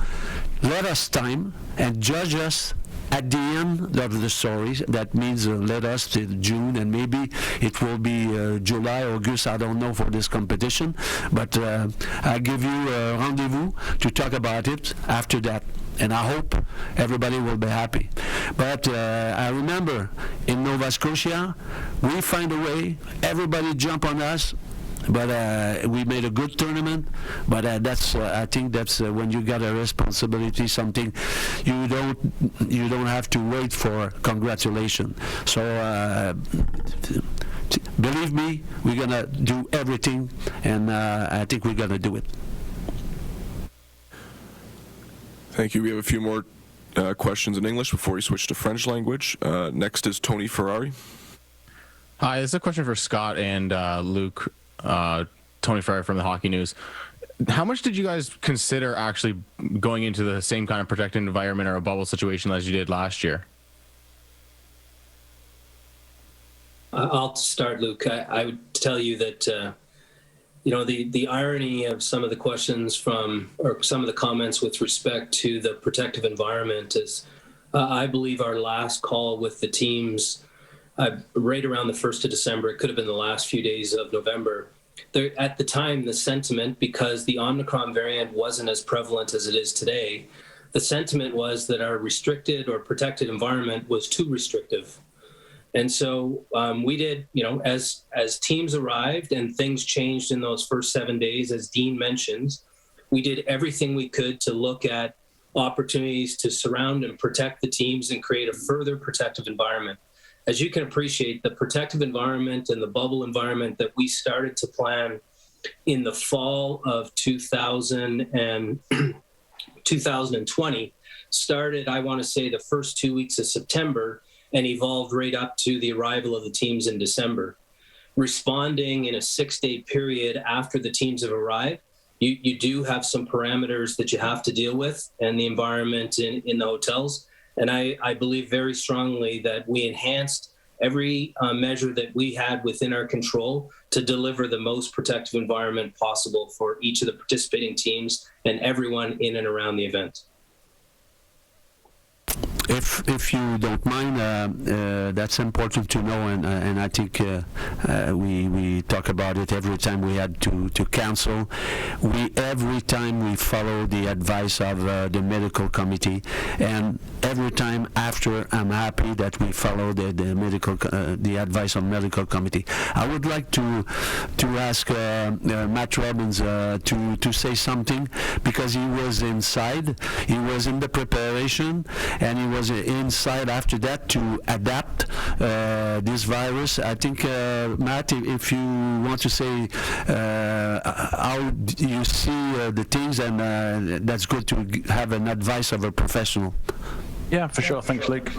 let us time and judge us at the end of the story. That means let us till June, and maybe it will be July, August, I don't know, for this competition. But I give you a rendezvous to talk about it after that. And I hope everybody will be happy. But I remember in Nova Scotia, we find a way, everybody jump on us. But we made a good tournament. But I think that's when you got a responsibility, something you don't have to wait for congratulations. So believe me, we're gonna do everything, and I think we're gonna do it. Thank you. We have a few more questions in English before we switch to French language. Next is Tony Ferrari. Hi, this is a question for Scott and Luke. Tony Ferrari from the Hockey News. How much did you guys consider actually going into the same kind of protected environment or a bubble situation as you did last year? I'll start, Luke. I would tell you that, the irony of some of the questions or some of the comments with respect to the protective environment is, I believe our last call with the teams right around the 1st of December, it could have been the last few days of November. At the time, the sentiment, because the Omicron variant wasn't as prevalent as it is today, the sentiment was that our restricted or protected environment was too restrictive. And so we did, as teams arrived and things changed in those first 7 days, as Dean mentioned, we did everything we could to look at opportunities to surround and protect the teams and create a further protective environment. As you can appreciate, the protective environment and the bubble environment that we started to plan in the fall of 2020 started, I want to say, the first 2 weeks of September and evolved right up to the arrival of the teams in December. Responding in a 6-day period after the teams have arrived, you do have some parameters that you have to deal with and the environment in the hotels. And I believe very strongly that we enhanced every measure that we had within our control to deliver the most protective environment possible for each of the participating teams and everyone in and around the event. if you don't mind, that's important to know, and I think we talk about it every time we had to cancel. Every time we follow the advice of the medical committee, and every time after, I'm happy that we follow the advice of medical committee. I would like to ask Matt Robbins to say something, because he was inside, he was in the preparation, and he was inside after that to adapt this virus. I think, Matt, if you want to say how you see the things, and that's good to have an advice of a professional. Yeah, for sure. Thanks, Luke.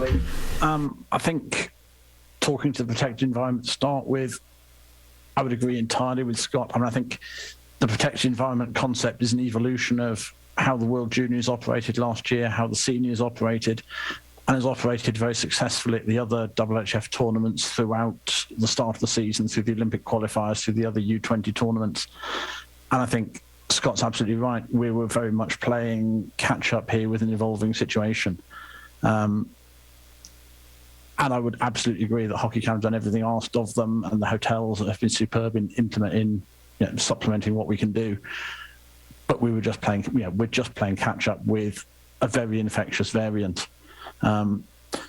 I think talking to the protected environment to start with, I would agree entirely with Scott. I mean, I think the protected environment concept is an evolution of how the World Juniors operated last year, how the seniors operated, and has operated very successfully at the other IIHF tournaments throughout the start of the season, through the Olympic qualifiers, through the other U20 tournaments. And I think Scott's absolutely right. We were very much playing catch up here with an evolving situation. And I would absolutely agree that Hockey Canada have done everything asked of them, and the hotels have been superb in implementing, supplementing what we can do. But we were just playing, we're just playing catch up with a very infectious variant.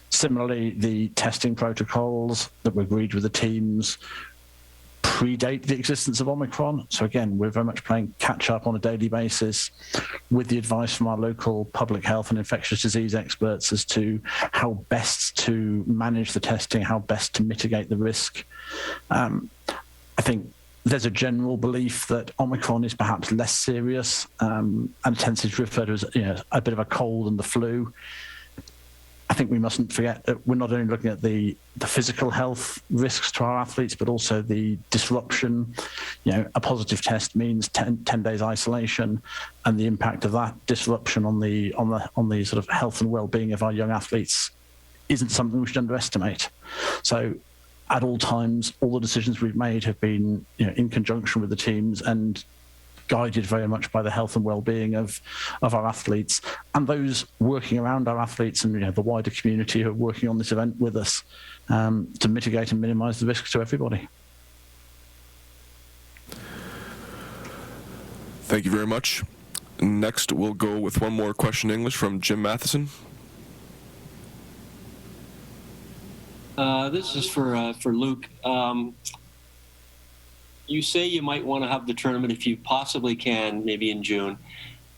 Similarly, the testing protocols that were agreed with the teams predate the existence of Omicron. So again, we're very much playing catch up on a daily basis with the advice from our local public health and infectious disease experts as to how best to manage the testing, how best to mitigate the risk. I think there's a general belief that Omicron is perhaps less serious and tends to be referred to as a bit of a cold than the flu. I think we mustn't forget that we're not only looking at the physical health risks to our athletes, but also the disruption. A positive test means 10 days isolation, and the impact of that disruption on the sort of health and well-being of our young athletes isn't something we should underestimate. So at all times, all the decisions we've made have been in conjunction with the teams and guided very much by the health and well-being of our athletes and those working around our athletes, and the wider community who are working on this event with us to mitigate and minimise the risks to everybody. Thank you very much. Next, we'll go with one more question in English from Jim Matheson. This is for Luke. You say you might want to have the tournament if you possibly can, maybe in June.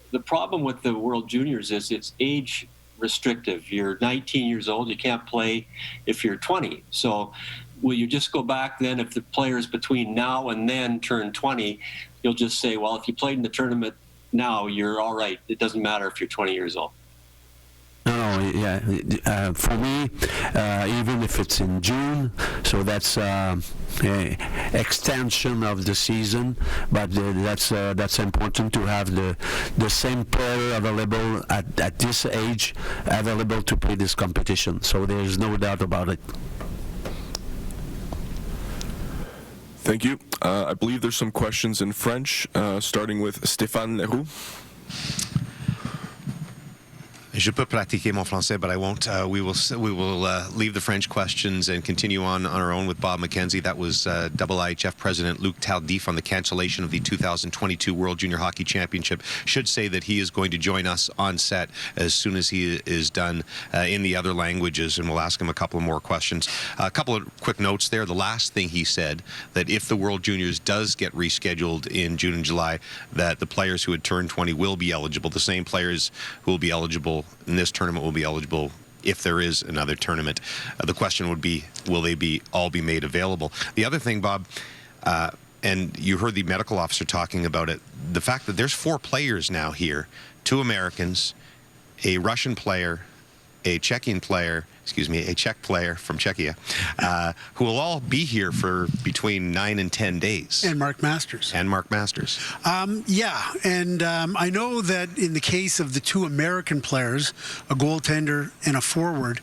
The problem with the World Juniors is it's age restrictive. You're 19 years old, you can't play if you're 20. So will you just go back then, if the players between now and then turn 20, you'll just say, well, if you played in the tournament now, you're all right. It doesn't matter if you're 20 years old. No, yeah. For me, even if it's in June, so that's extension of the season. But that's important to have the same player available at this age available to play this competition. So there's no doubt about it. Thank you. I believe there's some questions in French, starting with Stéphane Leroux. Je peux pratiquer mon français, but I won't. We will leave the French questions and continue on our own with Bob McKenzie. That was IIHF President Luc Tardif on the cancellation of the 2022 World Junior Hockey Championship. Should say that he is going to join us on set as soon as he is done in the other languages, and we'll ask him a couple of more questions. A couple of quick notes there. The last thing he said, that if the World Juniors does get rescheduled in June and July, that the players who had turned 20 will be eligible. The same players who will be eligible in this tournament will be eligible if there is another tournament. The question would be, will they all be made available? The other thing, Bob, and you heard the medical officer talking about it, the fact that there's 4 players now here, 2 Americans, a Russian player, a Czech player from Czechia, who will all be here for between 9 and 10 days. And Mark Masters. Yeah, and I know that in the case of the 2 American players, a goaltender and a forward,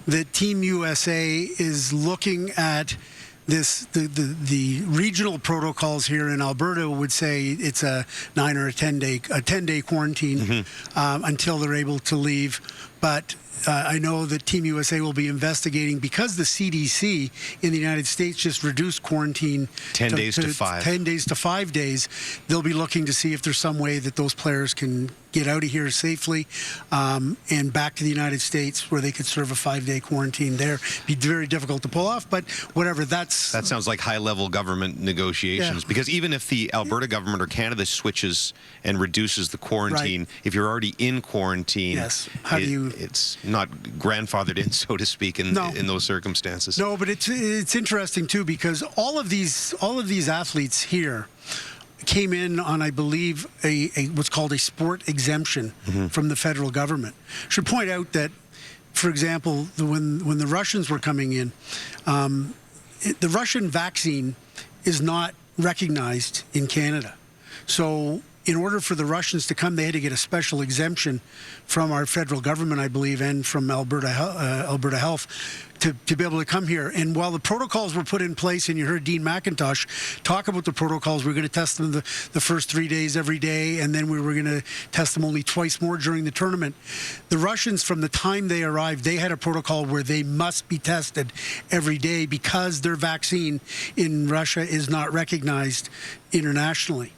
that Team USA is looking at this, the regional protocols here in Alberta would say it's a 9 or a 10 day quarantine until they're able to leave. But I know that Team USA will be investigating because the CDC in the United States just reduced quarantine 10 days to 5. 10 days to 5 days. They'll be looking to see if there's some way that those players can get out of here safely and back to the United States where they could serve a 5-day quarantine there. Be very difficult to pull off, but whatever. That sounds like high-level government negotiations. Yeah. Because even if the Alberta government or Canada switches and reduces the quarantine, if you're already in quarantine, yes. How do you? It's not grandfathered in, so to speak, in those circumstances. No, but it's interesting too because all of these athletes here came in on, I believe, a what's called a sport exemption from the federal government. Should point out that, for example, when the Russians were coming in, the Russian vaccine is not recognized in Canada. So in order for the Russians to come, they had to get a special exemption from our federal government, I believe, and from Alberta Health to be able to come here. And while the protocols were put in place, and you heard Dean McIntosh talk about the protocols, we're going to test them the first 3 days every day, and then we were going to test them only twice more during the tournament. The Russians, from the time they arrived, they had a protocol where they must be tested every day because their vaccine in Russia is not recognized internationally.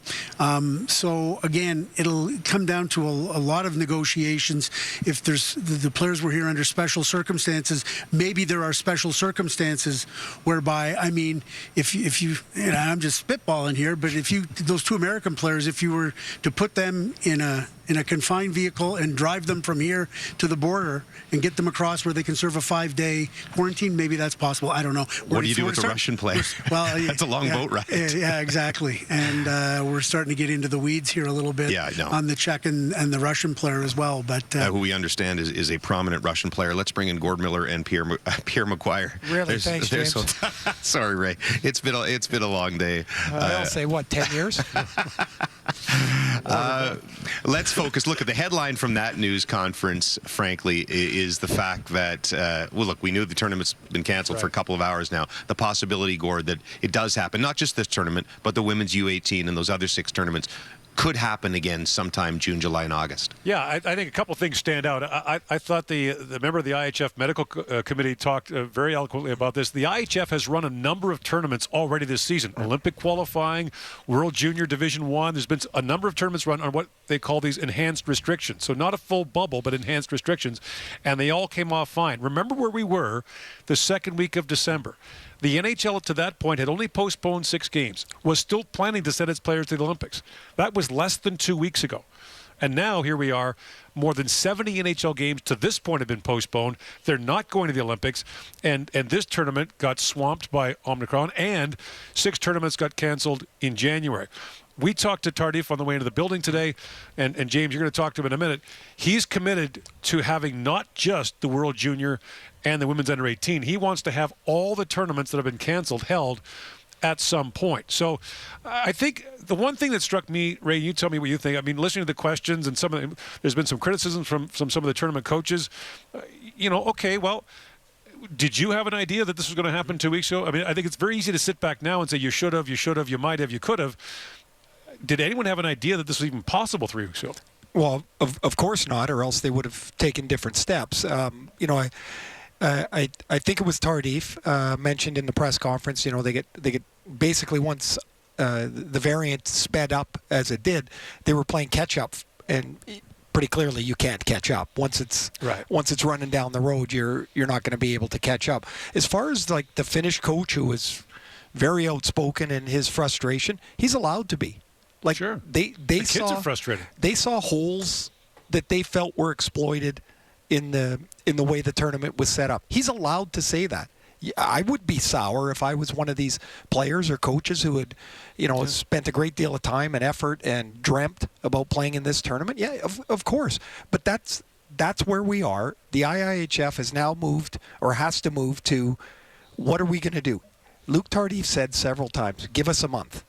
So again, it'll come down to a lot of negotiations. If there's the players were here under special circumstances, maybe there are special circumstances whereby, I mean, if you and I'm just spitballing here, but if those two American players, if you were to put them in a confined vehicle and drive them from here to the border and get them across where they can serve a 5-day quarantine, maybe that's possible. I don't know. What do you do with the Russian player? Well, that's a long boat ride. Yeah, exactly. And we're starting to get into the weeds here a little bit on the Czech and the Russian player as well. But who we understand is a prominent Russian player. Let's bring in Gord Miller and Pierre McGuire. Really? Thanks, James. Sorry, Ray. It's been a long day. I'll say, what, 10 years? Let's focus. Look, at the headline from that news conference, frankly, is the fact that, well, look, we knew the tournament's been canceled for a couple of hours now. The possibility, Gord, that it does happen, not just this tournament, but the women's U18 and those other 6 tournaments could happen again sometime June, July, and August. Yeah, I think a couple things stand out. I thought the member of the IIHF medical committee talked very eloquently about this. The IIHF has run a number of tournaments already this season. Olympic qualifying, World Junior Division 1. There's been a number of tournaments run on what they call these enhanced restrictions. So not a full bubble, but enhanced restrictions. And they all came off fine. Remember where we were the second week of December. The NHL to that point had only postponed 6 games, was still planning to send its players to the Olympics. That was less than 2 weeks ago. And now here we are, more than 70 NHL games to this point have been postponed. They're not going to the Olympics. And this tournament got swamped by Omicron, and 6 tournaments got canceled in January. We talked to Tardif on the way into the building today, and James, you're going to talk to him in a minute. He's committed to having not just the World Junior and the Women's Under 18. He wants to have all the tournaments that have been canceled held at some point. So I think the one thing that struck me, Ray, you tell me what you think. I mean, listening to the questions and there's been some criticism from some of the tournament coaches. Okay, well, did you have an idea that this was going to happen 2 weeks ago? I mean, I think it's very easy to sit back now and say you should have, you might have, you could have. Did anyone have an idea that this was even possible 3 weeks ago? Well, of course not, or else they would have taken different steps. I think it was Tardif mentioned in the press conference. They get basically once the variant sped up as it did, they were playing catch up, and pretty clearly you can't catch up once it's running down the road. You're not going to be able to catch up. As far as like the Finnish coach, who was very outspoken in his frustration, he's allowed to be. Like the kids are frustrated. They saw holes that they felt were exploited in the way the tournament was set up. He's allowed to say that. I would be sour if I was one of these players or coaches who had, spent a great deal of time and effort and dreamt about playing in this tournament. Yeah, of course. But that's where we are. The IIHF has now moved, or has to move, to what are we going to do? Luc Tardif said several times, give us a month.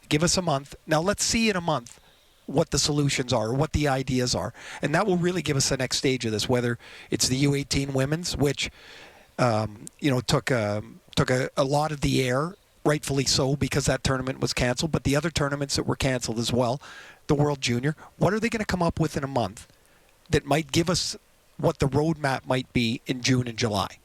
Give us a month. Now let's see in a month what the solutions are, what the ideas are. And that will really give us the next stage of this, whether it's the U18 women's, which took a lot of the air, rightfully so, because that tournament was canceled, but the other tournaments that were canceled as well, the World Junior, what are they going to come up with in a month that might give us what the roadmap might be in June and July.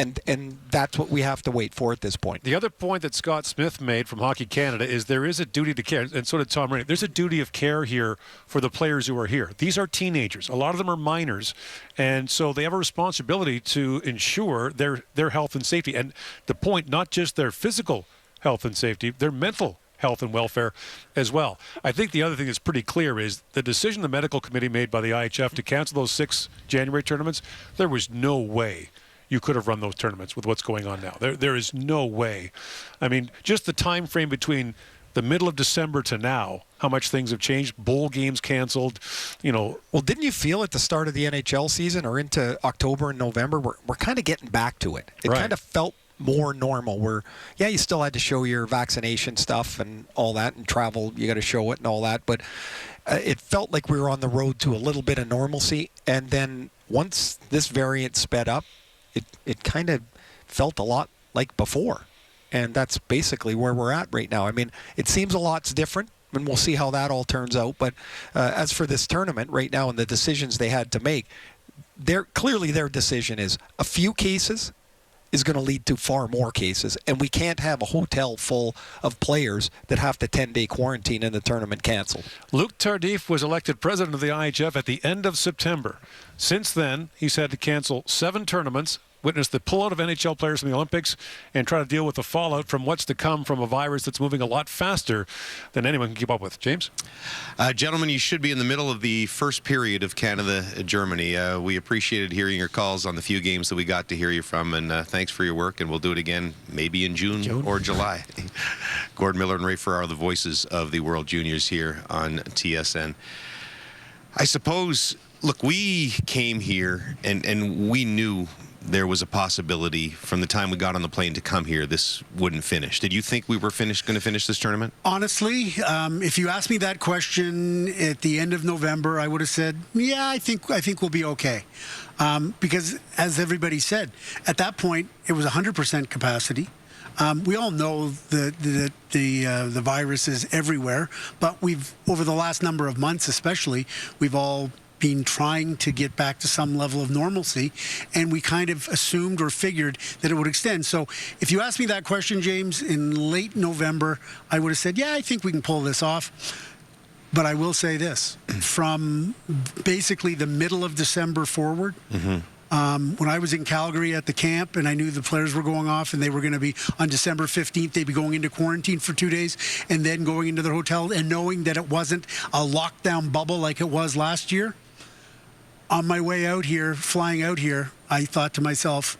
And that's what we have to wait for at this point. The other point that Scott Smith made from Hockey Canada is there is a duty to care, and so did Tom Rainey. There's a duty of care here for the players who are here. These are teenagers. A lot of them are minors, and so they have a responsibility to ensure their health and safety. And the point, not just their physical health and safety, their mental health and welfare as well. I think the other thing that's pretty clear is the decision the medical committee made by the IIHF to cancel those 6 January tournaments, there was no way you could have run those tournaments with what's going on now. There is no way. I mean, just the time frame between the middle of December to now, how much things have changed. Bowl games canceled, Well, didn't you feel at the start of the NHL season or into October and November, we're kind of getting back to it. It kind of felt more normal where, you still had to show your vaccination stuff and all that, and travel, you got to show it and all that. But it felt like we were on the road to a little bit of normalcy. And then once this variant sped up, it kind of felt a lot like before. And that's basically where we're at right now. I mean, it seems a lot's different, and we'll see how that all turns out. But as for this tournament right now and the decisions they had to make, clearly their decision is a few cases is going to lead to far more cases. And we can't have a hotel full of players that have to 10-day quarantine and the tournament canceled. Luc Tardif was elected president of the IIHF at the end of September. Since then, he's had to cancel 7 tournaments, witness the pullout of NHL players from the Olympics, and try to deal with the fallout from what's to come from a virus that's moving a lot faster than anyone can keep up with. James? Gentlemen, you should be in the middle of the first period of Canada-Germany. We appreciated hearing your calls on the few games that we got to hear you from, and thanks for your work, and we'll do it again maybe in June or July. Gordon Miller and Ray Ferrar are the voices of the World Juniors here on TSN. I suppose, look, we came here and we knew there was a possibility from the time we got on the plane to come here this wouldn't finish. Did you think we were going to finish this tournament? Honestly, if you asked me that question at the end of November, I would have said, yeah, I think we'll be okay. Because as everybody said, at that point, it was 100% capacity. We all know that the virus is everywhere, but over the last number of months especially, we've all been trying to get back to some level of normalcy, and we kind of assumed or figured that it would extend. So if you asked me that question, James, in late November, I would have said, yeah, I think we can pull this off. But I will say this, from basically the middle of December forward, when I was in Calgary at the camp and I knew the players were going off and they were going to be on December 15th, they'd be going into quarantine for 2 days and then going into their hotel, and knowing that it wasn't a lockdown bubble like it was last year, on my way out here, flying out here, I thought to myself,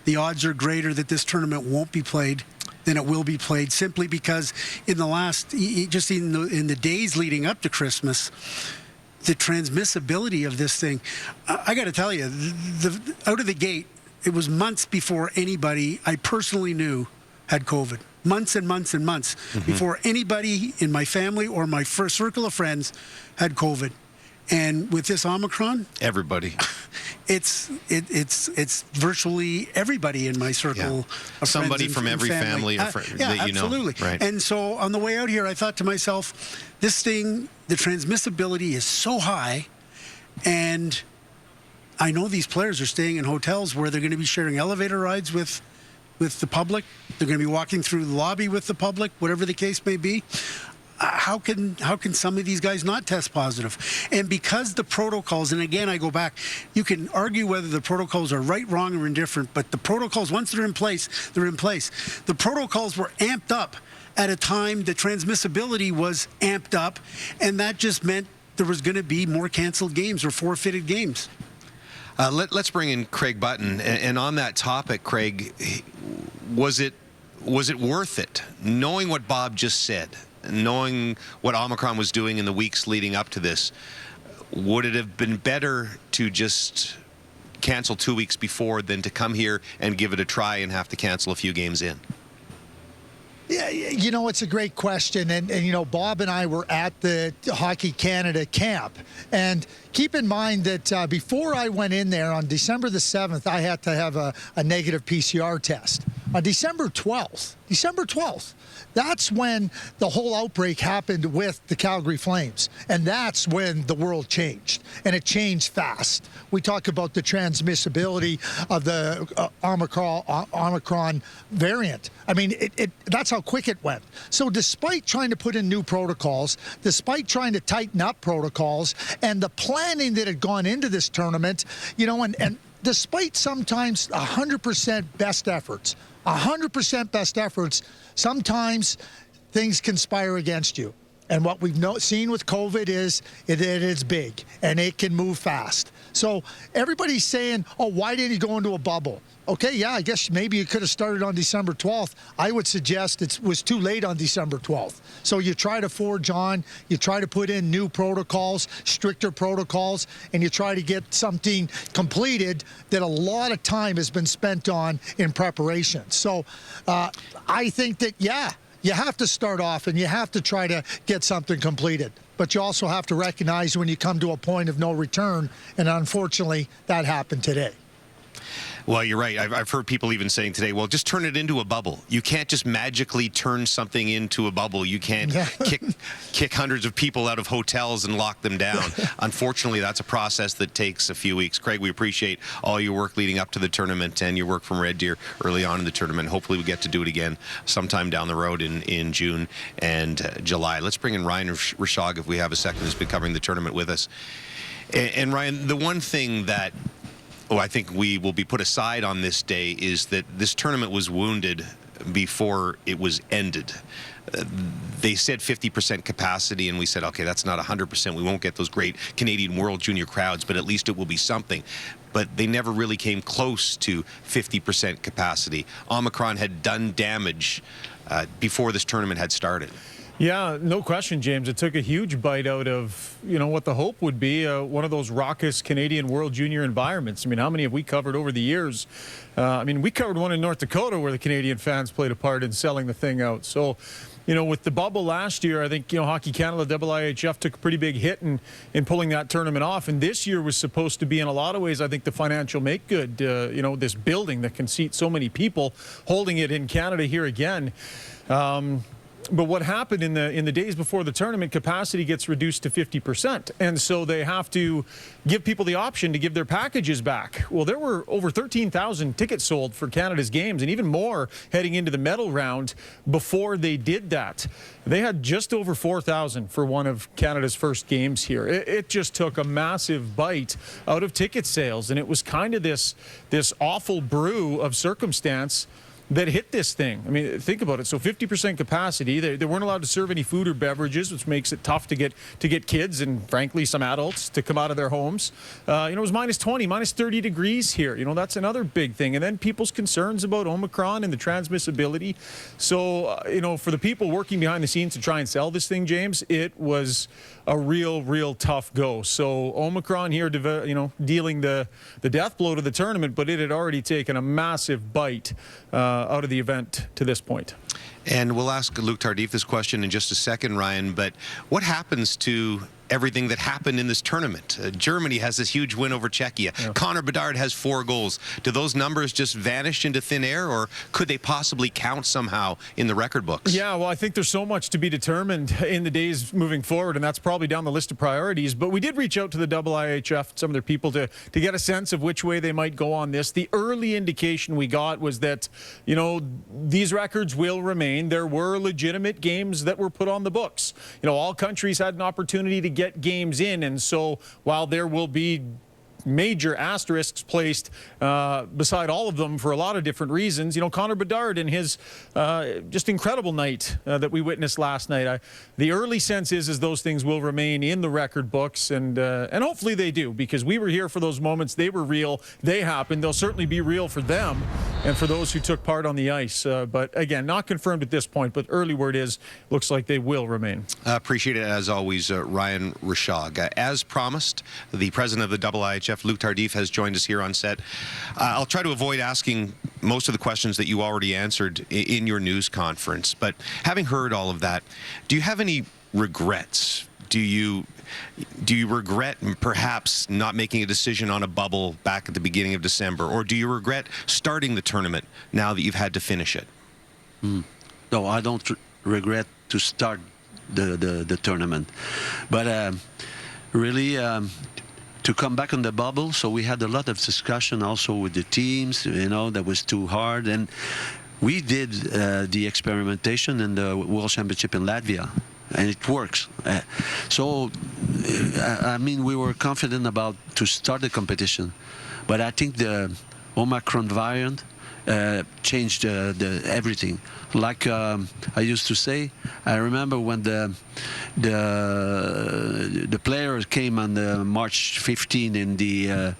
the odds are greater that this tournament won't be played than it will be played, simply because in the last, just in the days leading up to Christmas, the transmissibility of this thing, I got to tell you, out of the gate, it was months before anybody I personally knew had COVID. Months and months and months before anybody in my family or my first circle of friends had COVID. And with this Omicron, everybody, it's virtually everybody in my circle of somebody friends from every family or friend that you know. Absolutely. Right. And so on the way out here, I thought to myself, this thing, the transmissibility is so high, and I know these players are staying in hotels where they're going to be sharing elevator rides with the public. They're going to be walking through the lobby with the public, whatever the case may be. How can some of these guys not test positive? And because the protocols, and again, I go back, you can argue whether the protocols are right, wrong, or indifferent, but the protocols, once they're in place, they're in place. The protocols were amped up at a time the transmissibility was amped up, and that just meant there was going to be more canceled games or forfeited games. Let's bring in Craig Button. And on that topic, Craig, was it worth it, knowing what Bob just said? Knowing what Omicron was doing in the weeks leading up to this, would it have been better to just cancel 2 weeks before than to come here and give it a try and have to cancel a few games in? Yeah, you know, it's a great question. And you know, Bob and I were at the Hockey Canada camp. And keep in mind that before I went in there on December the 7th, I had to have a negative PCR test. On December 12th, that's when the whole outbreak happened with the Calgary Flames. And that's when the world changed. And it changed fast. We talk about the transmissibility of the Omicron variant. I mean, that's how quick it went. So despite trying to put in new protocols, despite trying to tighten up protocols, and the planning that had gone into this tournament, you know, and despite sometimes 100% best efforts, 100% best efforts, sometimes things conspire against you. And what we've seen with COVID is it is big and it can move fast. So everybody's saying, oh, why didn't he go into a bubble? Okay, yeah, I guess maybe you could have started on December 12th. I would suggest it was too late on December 12th. So you try to forge on, you try to put in new protocols, stricter protocols, and you try to get something completed that a lot of time has been spent on in preparation. So I think that, yeah, you have to start off and you have to try to get something completed. But you also have to recognize when you come to a point of no return, and unfortunately, that happened today. Well, you're right. I've heard people even saying today, well, just turn it into a bubble. You can't just magically turn something into a bubble. You can't kick hundreds of people out of hotels and lock them down. Unfortunately, that's a process that takes a few weeks. Craig, we appreciate all your work leading up to the tournament and your work from Red Deer early on in the tournament. Hopefully we get to do it again sometime down the road in June and July. Let's bring in Ryan Rashog, if we have a second, who's been covering the tournament with us. And Ryan, the one thing that I think we will be put aside on this day is that this tournament was wounded before it was ended. They said 50% capacity, and we said, okay, that's not 100%. We won't get those great Canadian World Junior crowds, but at least it will be something. But they never really came close to 50% capacity. Omicron had done damage before this tournament had started. Yeah, no question, James. It took a huge bite out of, you know, what the hope would be one of those raucous Canadian World Junior environments. I mean, how many have we covered over the years? I mean, we covered one in North Dakota where the Canadian fans played a part in selling the thing out. So, you know, with the bubble last year, I think, you know, Hockey Canada, IIHF took a pretty big hit in pulling that tournament off. And this year was supposed to be, in a lot of ways, I think, the financial make good. You know, this building that can seat so many people, holding it in Canada here again. But what happened in the days before the tournament, capacity gets reduced to 50%. And so they have to give people the option to give their packages back. Well, there were over 13,000 tickets sold for Canada's games, and even more heading into the medal round before they did that. They had just over 4,000 for one of Canada's first games here. It just took a massive bite out of ticket sales, and it was kind of this awful brew of circumstance that hit this thing. I mean, think about it. So 50% capacity. They weren't allowed to serve any food or beverages, which makes it tough to get kids and, frankly, some adults to come out of their homes. You know, it was minus 20, minus 30 degrees here. You know, that's another big thing. And then people's concerns about Omicron and the transmissibility. So, you know, for the people working behind the scenes to try and sell this thing, James, it was a real tough go. So Omicron here, you know, dealing the death blow to the tournament, but it had already taken a massive bite out of the event to this point. And we'll ask Luc Tardif this question in just a second, Ryan, but what happens to everything that happened in this tournament? Germany has this huge win over Czechia. Yeah. Connor Bedard has 4 goals. Do those numbers just vanish into thin air, or could they possibly count somehow in the record books? Yeah, well, I think there's so much to be determined in the days moving forward, and that's probably down the list of priorities. But we did reach out to the IIHF, some of their people, to get a sense of which way they might go on this. The early indication we got was that, you know, these records will remain. There were legitimate games that were put on the books. You know, all countries had an opportunity to get games in, and so while there will be major asterisks placed beside all of them for a lot of different reasons, you know, Connor Bedard and his just incredible night that we witnessed last night. The early sense is those things will remain in the record books, and hopefully they do, because we were here for those moments. They were real. They happened. They'll certainly be real for them and for those who took part on the ice. But again, not confirmed at this point, but early word is looks like they will remain. Appreciate it as always, Ryan Rashog. As promised, the president of the IIHF, Luc Tardif, has joined us here on set. I'll try to avoid asking most of the questions that you already answered in your news conference, but having heard all of that, do you have any regrets do you regret perhaps not making a decision on a bubble back at the beginning of December, or do you regret starting the tournament now that you've had to finish it? No, I don't regret to start the tournament, but really to come back on the bubble. So we had a lot of discussion also with the teams, that was too hard, and we did the experimentation in the World Championship in Latvia, and it works. So I mean, we were confident about to start the competition, but I think the Omicron variant changed everything. Like I used to say, I remember when the players came on the March 15 in the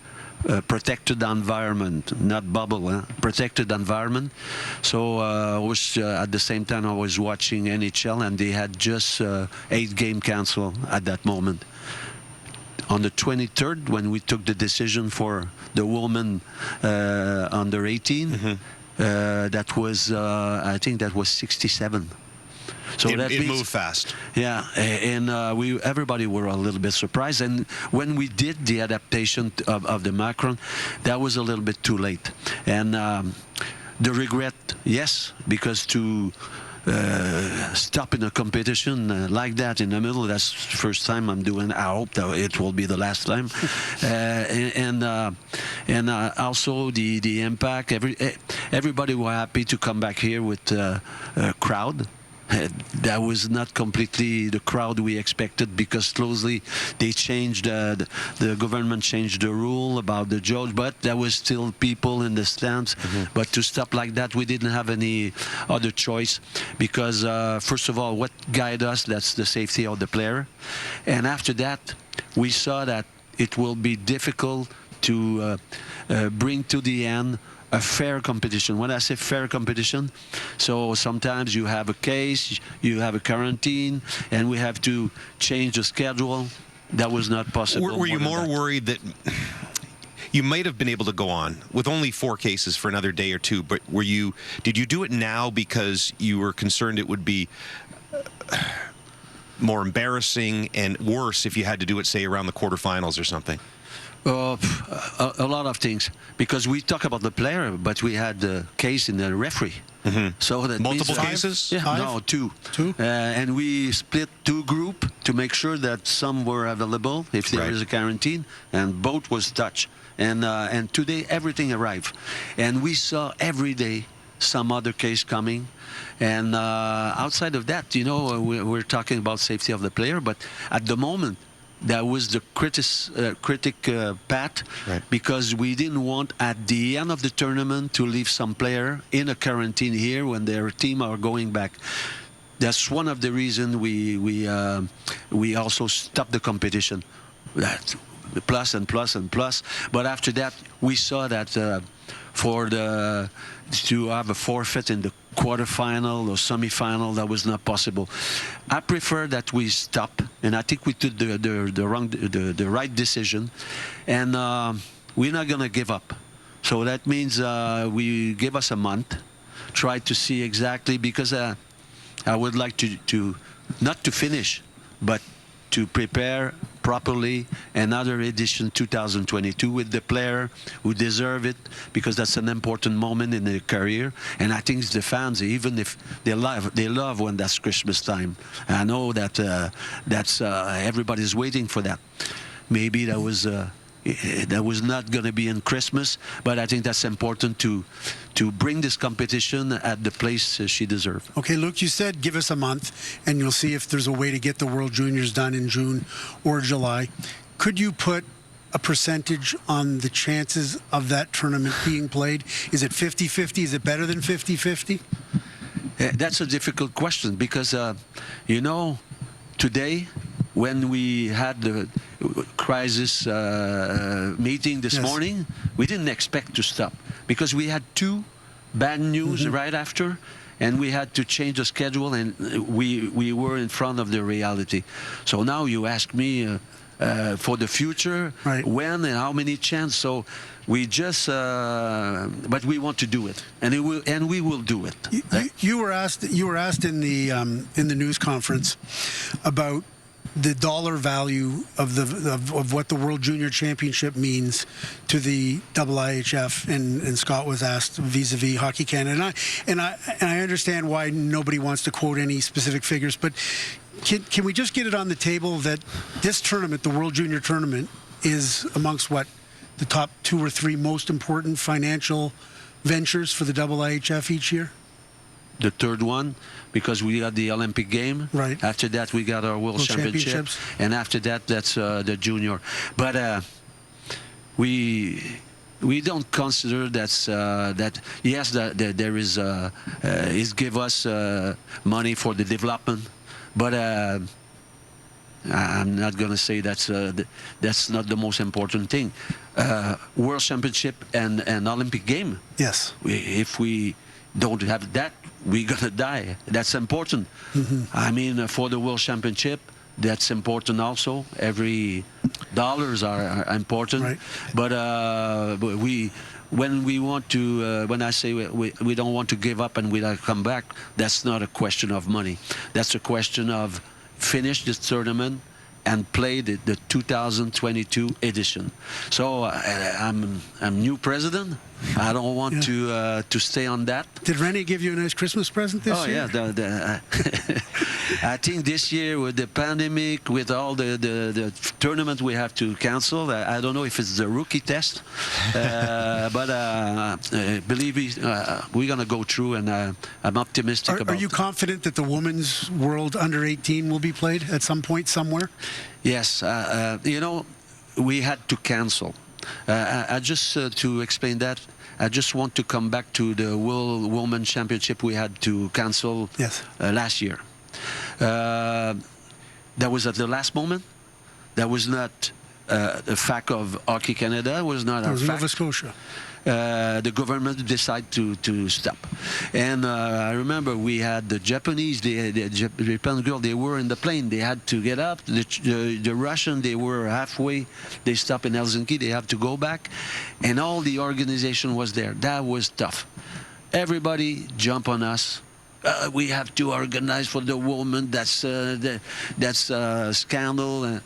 protected environment, not bubble, protected environment. So I was at the same time I was watching NHL, and they had just 8 game canceled at that moment. On the 23rd, when we took the decision for the women under 18, that was I think that was 67. So that it means, moved fast. Yeah, and everybody were a little bit surprised. And when we did the adaptation of the Macron, that was a little bit too late. And the regret, yes, because to stop in a competition like that in the middle, that's the first time I'm doing. I hope that it will be the last time. And also the impact. Everybody were happy to come back here with a crowd. That was not completely the crowd we expected, because closely they changed the government changed the rule about the judge, but there was still people in the stands. But to stop like that, we didn't have any other choice, because first of all, what guided us, that's the safety of the player, and after that we saw that it will be difficult to bring to the end a fair competition. When I say fair competition, so sometimes you have a case, you have a quarantine, and we have to change the schedule. That was not possible. Were you more worried that you might have been able to go on with only 4 cases for another day or two, but did you do it now because you were concerned it would be more embarrassing and worse if you had to do it, say, around the quarterfinals or something? A lot of things, because we talk about the player, but we had the case in the referee. So that multiple means cases? Yeah, no, 2. And we split 2 groups to make sure that some were available if there is a quarantine, and both was touched. And today everything arrived, and we saw every day some other case coming. And outside of that, we're talking about safety of the player, but at the moment, that was the critic path, because we didn't want at the end of the tournament to leave some player in a quarantine here when their team are going back. That's one of the reasons we also stopped the competition. That plus and plus and plus. But after that, we saw that to have a forfeit in the quarterfinal or semi-final, that was not possible. I prefer that we stop, and I think we took the right decision, and we're not going to give up. So that means we give us a month, try to see exactly, because I would like to not to finish, but to prepare properly another edition 2022 with the player who deserve it, because that's an important moment in their career. And I think the fans, even if they love when that's Christmas time. I know that that's everybody's waiting for that. Maybe that was not going to be in Christmas, but I think that's important to bring this competition at the place she deserves. Okay, Luke, you said give us a month, and you'll see if there's a way to get the World Juniors done in June or July. Could you put a percentage on the chances of that tournament being played? Is it 50-50? Is it better than 50-50? That's a difficult question, because, today, when we had the crisis meeting this morning, we didn't expect to stop, because we had 2 bad news right after, and we had to change the schedule, and we were in front of the reality. So now you ask me for the future, when and how many chances. So we just, but we want to do it, and we will do it. You were asked in the news conference about the dollar value of what the World Junior Championship means to the IIHF, and Scott was asked vis-a-vis Hockey Canada, and I understand why nobody wants to quote any specific figures, but can we just get it on the table that this tournament, the World Junior Tournament, is amongst the top 2 or 3 most important financial ventures for the IIHF each year? The third one, because we got the Olympic game. Right. After that, we got our World Championship. And after that, that's the junior. But we don't consider that yes, there is is give us money for the development, but I'm not going to say that's not the most important thing. World Championship and Olympic game. Yes. If we don't have that, we're going to die. That's important. I mean, for the World Championship, that's important also. Every dollars are important. Right. But when we want to, when I say we don't want to give up and we like come back, that's not a question of money. That's a question of finish this tournament and play the 2022 edition. So I'm new president. I don't want to stay on that. Did Rennie give you a nice Christmas present this year? Oh yeah, I think this year with the pandemic, with all the tournament we have to cancel, I don't know if it's the rookie test, but believe me, we're gonna go through, and I'm optimistic about. Are you confident that the Women's World Under 18 will be played at some point somewhere? Yes, you know, we had to cancel. I just to explain that, I just want to come back to the World Women's Championship we had to cancel last year. That was at the last moment. That was not a fact of Hockey Canada. It was not a fact. Nova Scotia. The government decided to stop. And I remember we had the Japanese, the Japanese girl, they were in the plane. They had to get up. The Russian, they were halfway. They stopped in Helsinki. They have to go back. And all the organization was there. That was tough. Everybody jump on us. We have to organize for the woman. That's a scandal.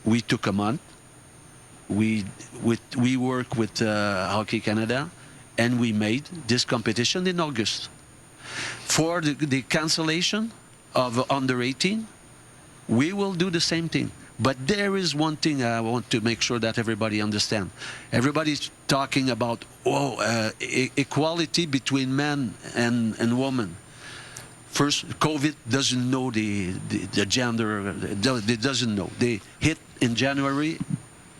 We took a month. We work with Hockey Canada, and we made this competition in August. For the cancellation of under 18, we will do the same thing. But there is one thing I want to make sure that everybody understands. Everybody's talking about equality between men and women. First, COVID doesn't know the gender. It doesn't know. They hit in January.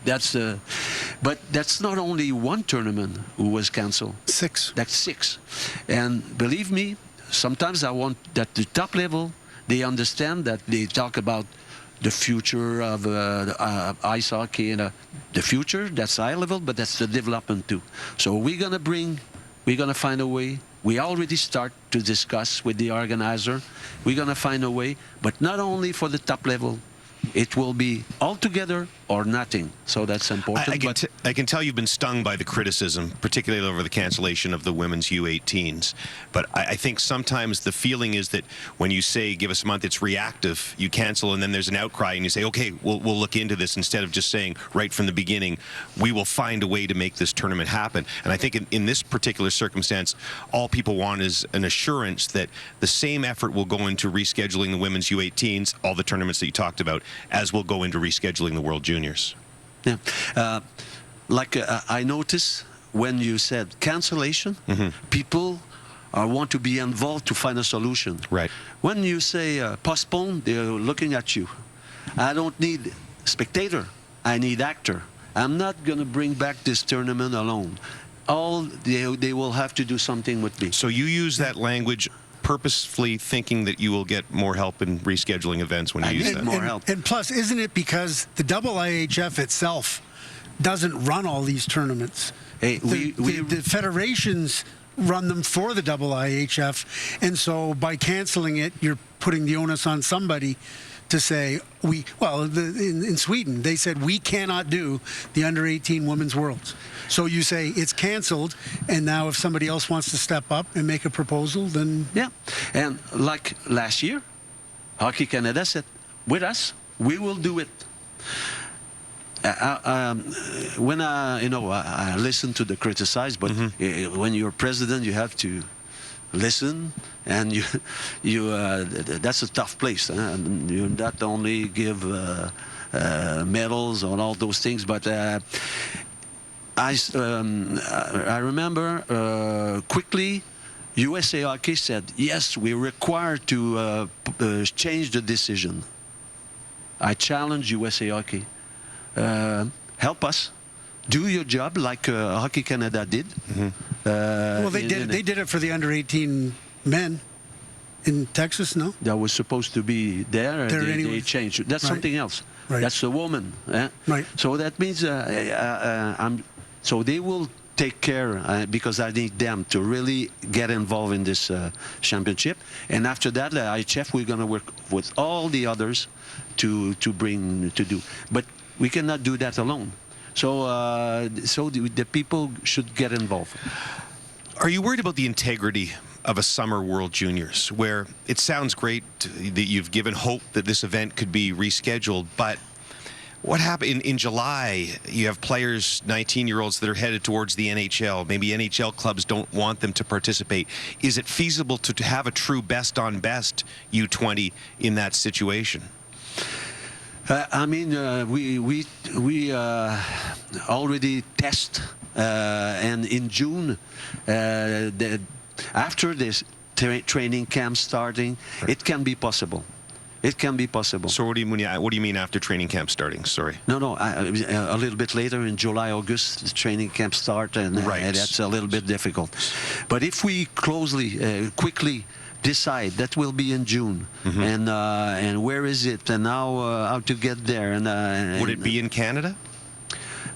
But that's not only one tournament who was canceled. 6. That's 6. And believe me, sometimes I want that the top level, they understand that they talk about the future of ice hockey and the future. That's high level, but that's the development too. So we're gonna find a way. We already start to discuss with the organizer. We're gonna find a way, but not only for the top level. It will be all together or nothing. So that's important. I can tell you've been stung by the criticism, particularly over the cancellation of the women's U18s. But I think sometimes the feeling is that when you say, give us a month, it's reactive. You cancel, and then there's an outcry, and you say, okay, we'll look into this, instead of just saying right from the beginning, we will find a way to make this tournament happen. And I think in this particular circumstance, all people want is an assurance that the same effort will go into rescheduling the women's U18s, all the tournaments that you talked about, as we'll go into rescheduling the World Juniors. Yeah, I noticed when you said cancellation, people want to be involved to find a solution. Right. When you say postpone, they're looking at you. I don't need spectator. I need actor. I'm not going to bring back this tournament alone. They will have to do something with me. So you use that language purposefully thinking that you will get more help in rescheduling events when you use that. More help. And plus, isn't it because the IIHF itself doesn't run all these tournaments? Hey, the federations run them for the IIHF, and so by canceling it, you're putting the onus on somebody to say, in Sweden, they said we cannot do the under 18 women's worlds. So you say it's canceled, and now if somebody else wants to step up and make a proposal, then... Yeah, and like last year, Hockey Canada said, with us, We will do it. When I listen to the criticize, but when you're president, you have to listen, and that's a tough place. You not only give medals and all those things, but I remember quickly USA Hockey said, yes, we're required to change the decision. I challenge USA Hockey. Help us. Do your job like Hockey Canada did. Well, they did. They did it for the under-18 men in Texas, no? That was supposed to be there. They changed. That's something else. Right. That's the woman. Right. So that means so they will take care because I need them to really get involved in this championship. And after that, the IIHF, we're going to work with all the others to do. But we cannot do that alone. So the people should get involved. Are you worried about the integrity of a Summer World Juniors, where it sounds great that you've given hope that this event could be rescheduled, but what happened in July? You have players, 19-year-olds, that are headed towards the NHL. Maybe NHL clubs don't want them to participate. Is it feasible to have a true best-on-best U20 in that situation? I mean, we already test, and in June, after this training camp starting, it can be possible. It can be possible. So what do you mean after training camp starting? Sorry. No. A little bit later in July, August, the training camp start, and that's a little bit difficult. But if we quickly decide that will be in June, and where is it, and how to get there, and would it be in Canada?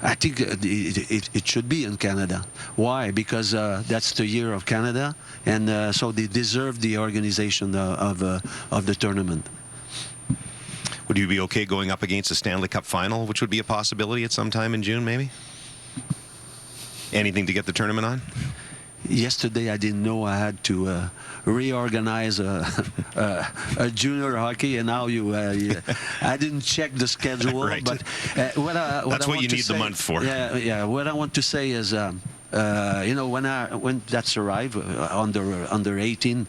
I think it should be in Canada. Why? Because that's the year of Canada, and so they deserve the organization of the tournament. Would you be okay going up against a Stanley Cup final, which would be a possibility at some time in June, maybe? Anything to get the tournament on? Yesterday, I didn't know I had to reorganize a junior hockey, and now I didn't check the schedule. Right. But that's what you need the month for. Yeah. What I want to say is, when that's arrived under 18,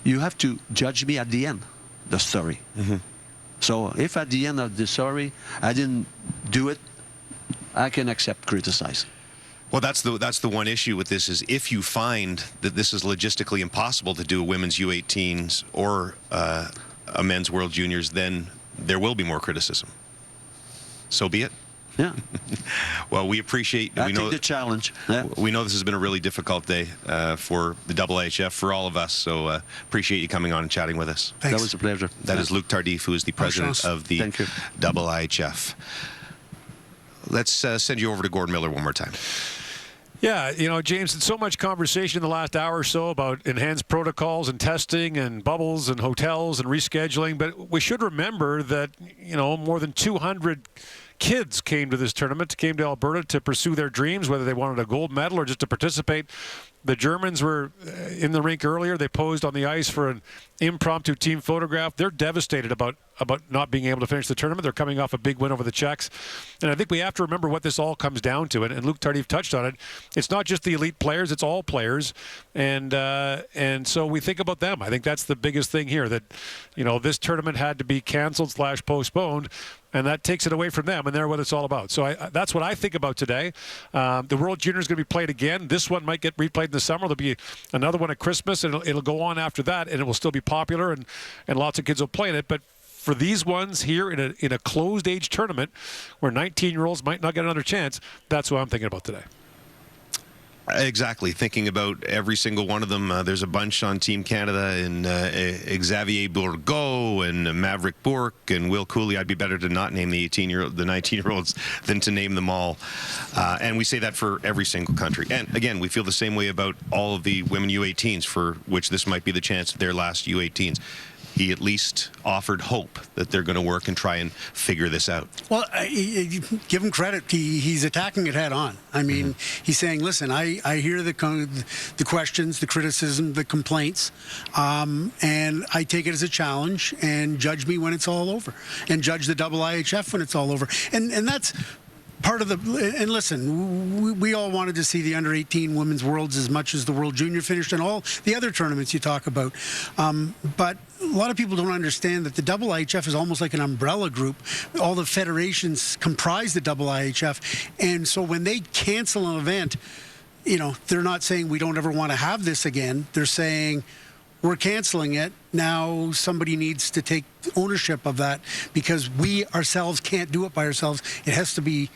you have to judge me at the end, the story. So if at the end of the story I didn't do it, I can accept criticize. Well, that's the one issue with this is if you find that this is logistically impossible to do a women's U18s or a men's World Juniors, then there will be more criticism. So be it. Yeah. Well, we appreciate. I take the challenge. Yeah. We know this has been a really difficult day for the IIHF, for all of us. So appreciate you coming on and chatting with us. Thanks. That was a pleasure. That is Luc Tardif, who is the president of the IIHF. Let's send you over to Gordon Miller one more time. Yeah, James, there's so much conversation in the last hour or so about enhanced protocols and testing and bubbles and hotels and rescheduling, but we should remember that, more than 200 kids came to this tournament, came to Alberta to pursue their dreams, whether they wanted a gold medal or just to participate. The Germans were in the rink earlier. They posed on the ice for an impromptu team photograph. They're devastated about not being able to finish the tournament. They're coming off a big win over the Czechs. And I think we have to remember what this all comes down to. And Luc Tardif touched on it. It's not just the elite players. It's all players. And so we think about them. I think that's the biggest thing here, that, this tournament had to be canceled/postponed. And that takes it away from them, and they're what it's all about. So that's what I think about today. The World Junior is going to be played again. This one might get replayed in the summer. There'll be another one at Christmas, and it'll go on after that, and it will still be popular, and lots of kids will play in it. But for these ones here in a closed-age tournament where 19-year-olds might not get another chance, that's what I'm thinking about today. Exactly. Thinking about every single one of them. There's a bunch on Team Canada, and Xavier Bourgault and Maverick Bourque and Will Cooley. I'd be better to not name the 19-year-olds than to name them all. And we say that for every single country. And again, we feel the same way about all of the women U18s, for which this might be the chance of their last U18s. he at least offered hope that they're going to work and try and figure this out. Well, give him credit. He's attacking it head on. I mean, he's saying, listen, I hear the questions, the criticism, the complaints, and I take it as a challenge, and judge me when it's all over, and judge the IIHF when it's all over. And that's part of the, and listen, we all wanted to see the under-18 women's worlds as much as the World Junior finished and all the other tournaments you talk about. But a lot of people don't understand that the IIHF is almost like an umbrella group. All the federations comprise the IIHF. And so when they cancel an event, you know, they're not saying we don't ever want to have this again. They're saying we're canceling it. Now somebody needs to take ownership of that, because we ourselves can't do it by ourselves. It has to be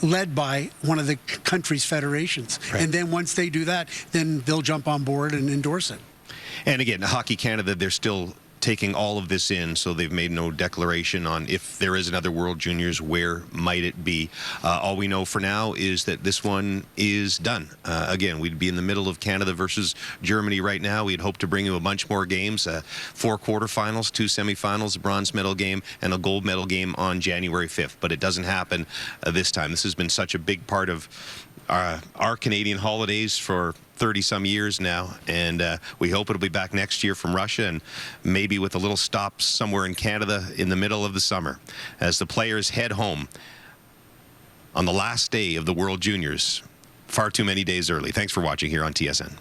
led by one of the country's federations. Right. And then once they do that, then they'll jump on board and endorse it. And again, Hockey Canada, they're still taking all of this in, so they've made no declaration on if there is another World Juniors, where might it be. All we know for now is that this one is done. Again, we'd be in the middle of Canada versus Germany right now. We'd hope to bring you a bunch more games, 4 quarterfinals, 2 semifinals, a bronze medal game, and a gold medal game on January 5th. But it doesn't happen this time. This has been such a big part of our Canadian holidays for 30-some years now, and we hope it'll be back next year from Russia, and maybe with a little stop somewhere in Canada in the middle of the summer as the players head home on the last day of the World Juniors, far too many days early. Thanks for watching here on TSN.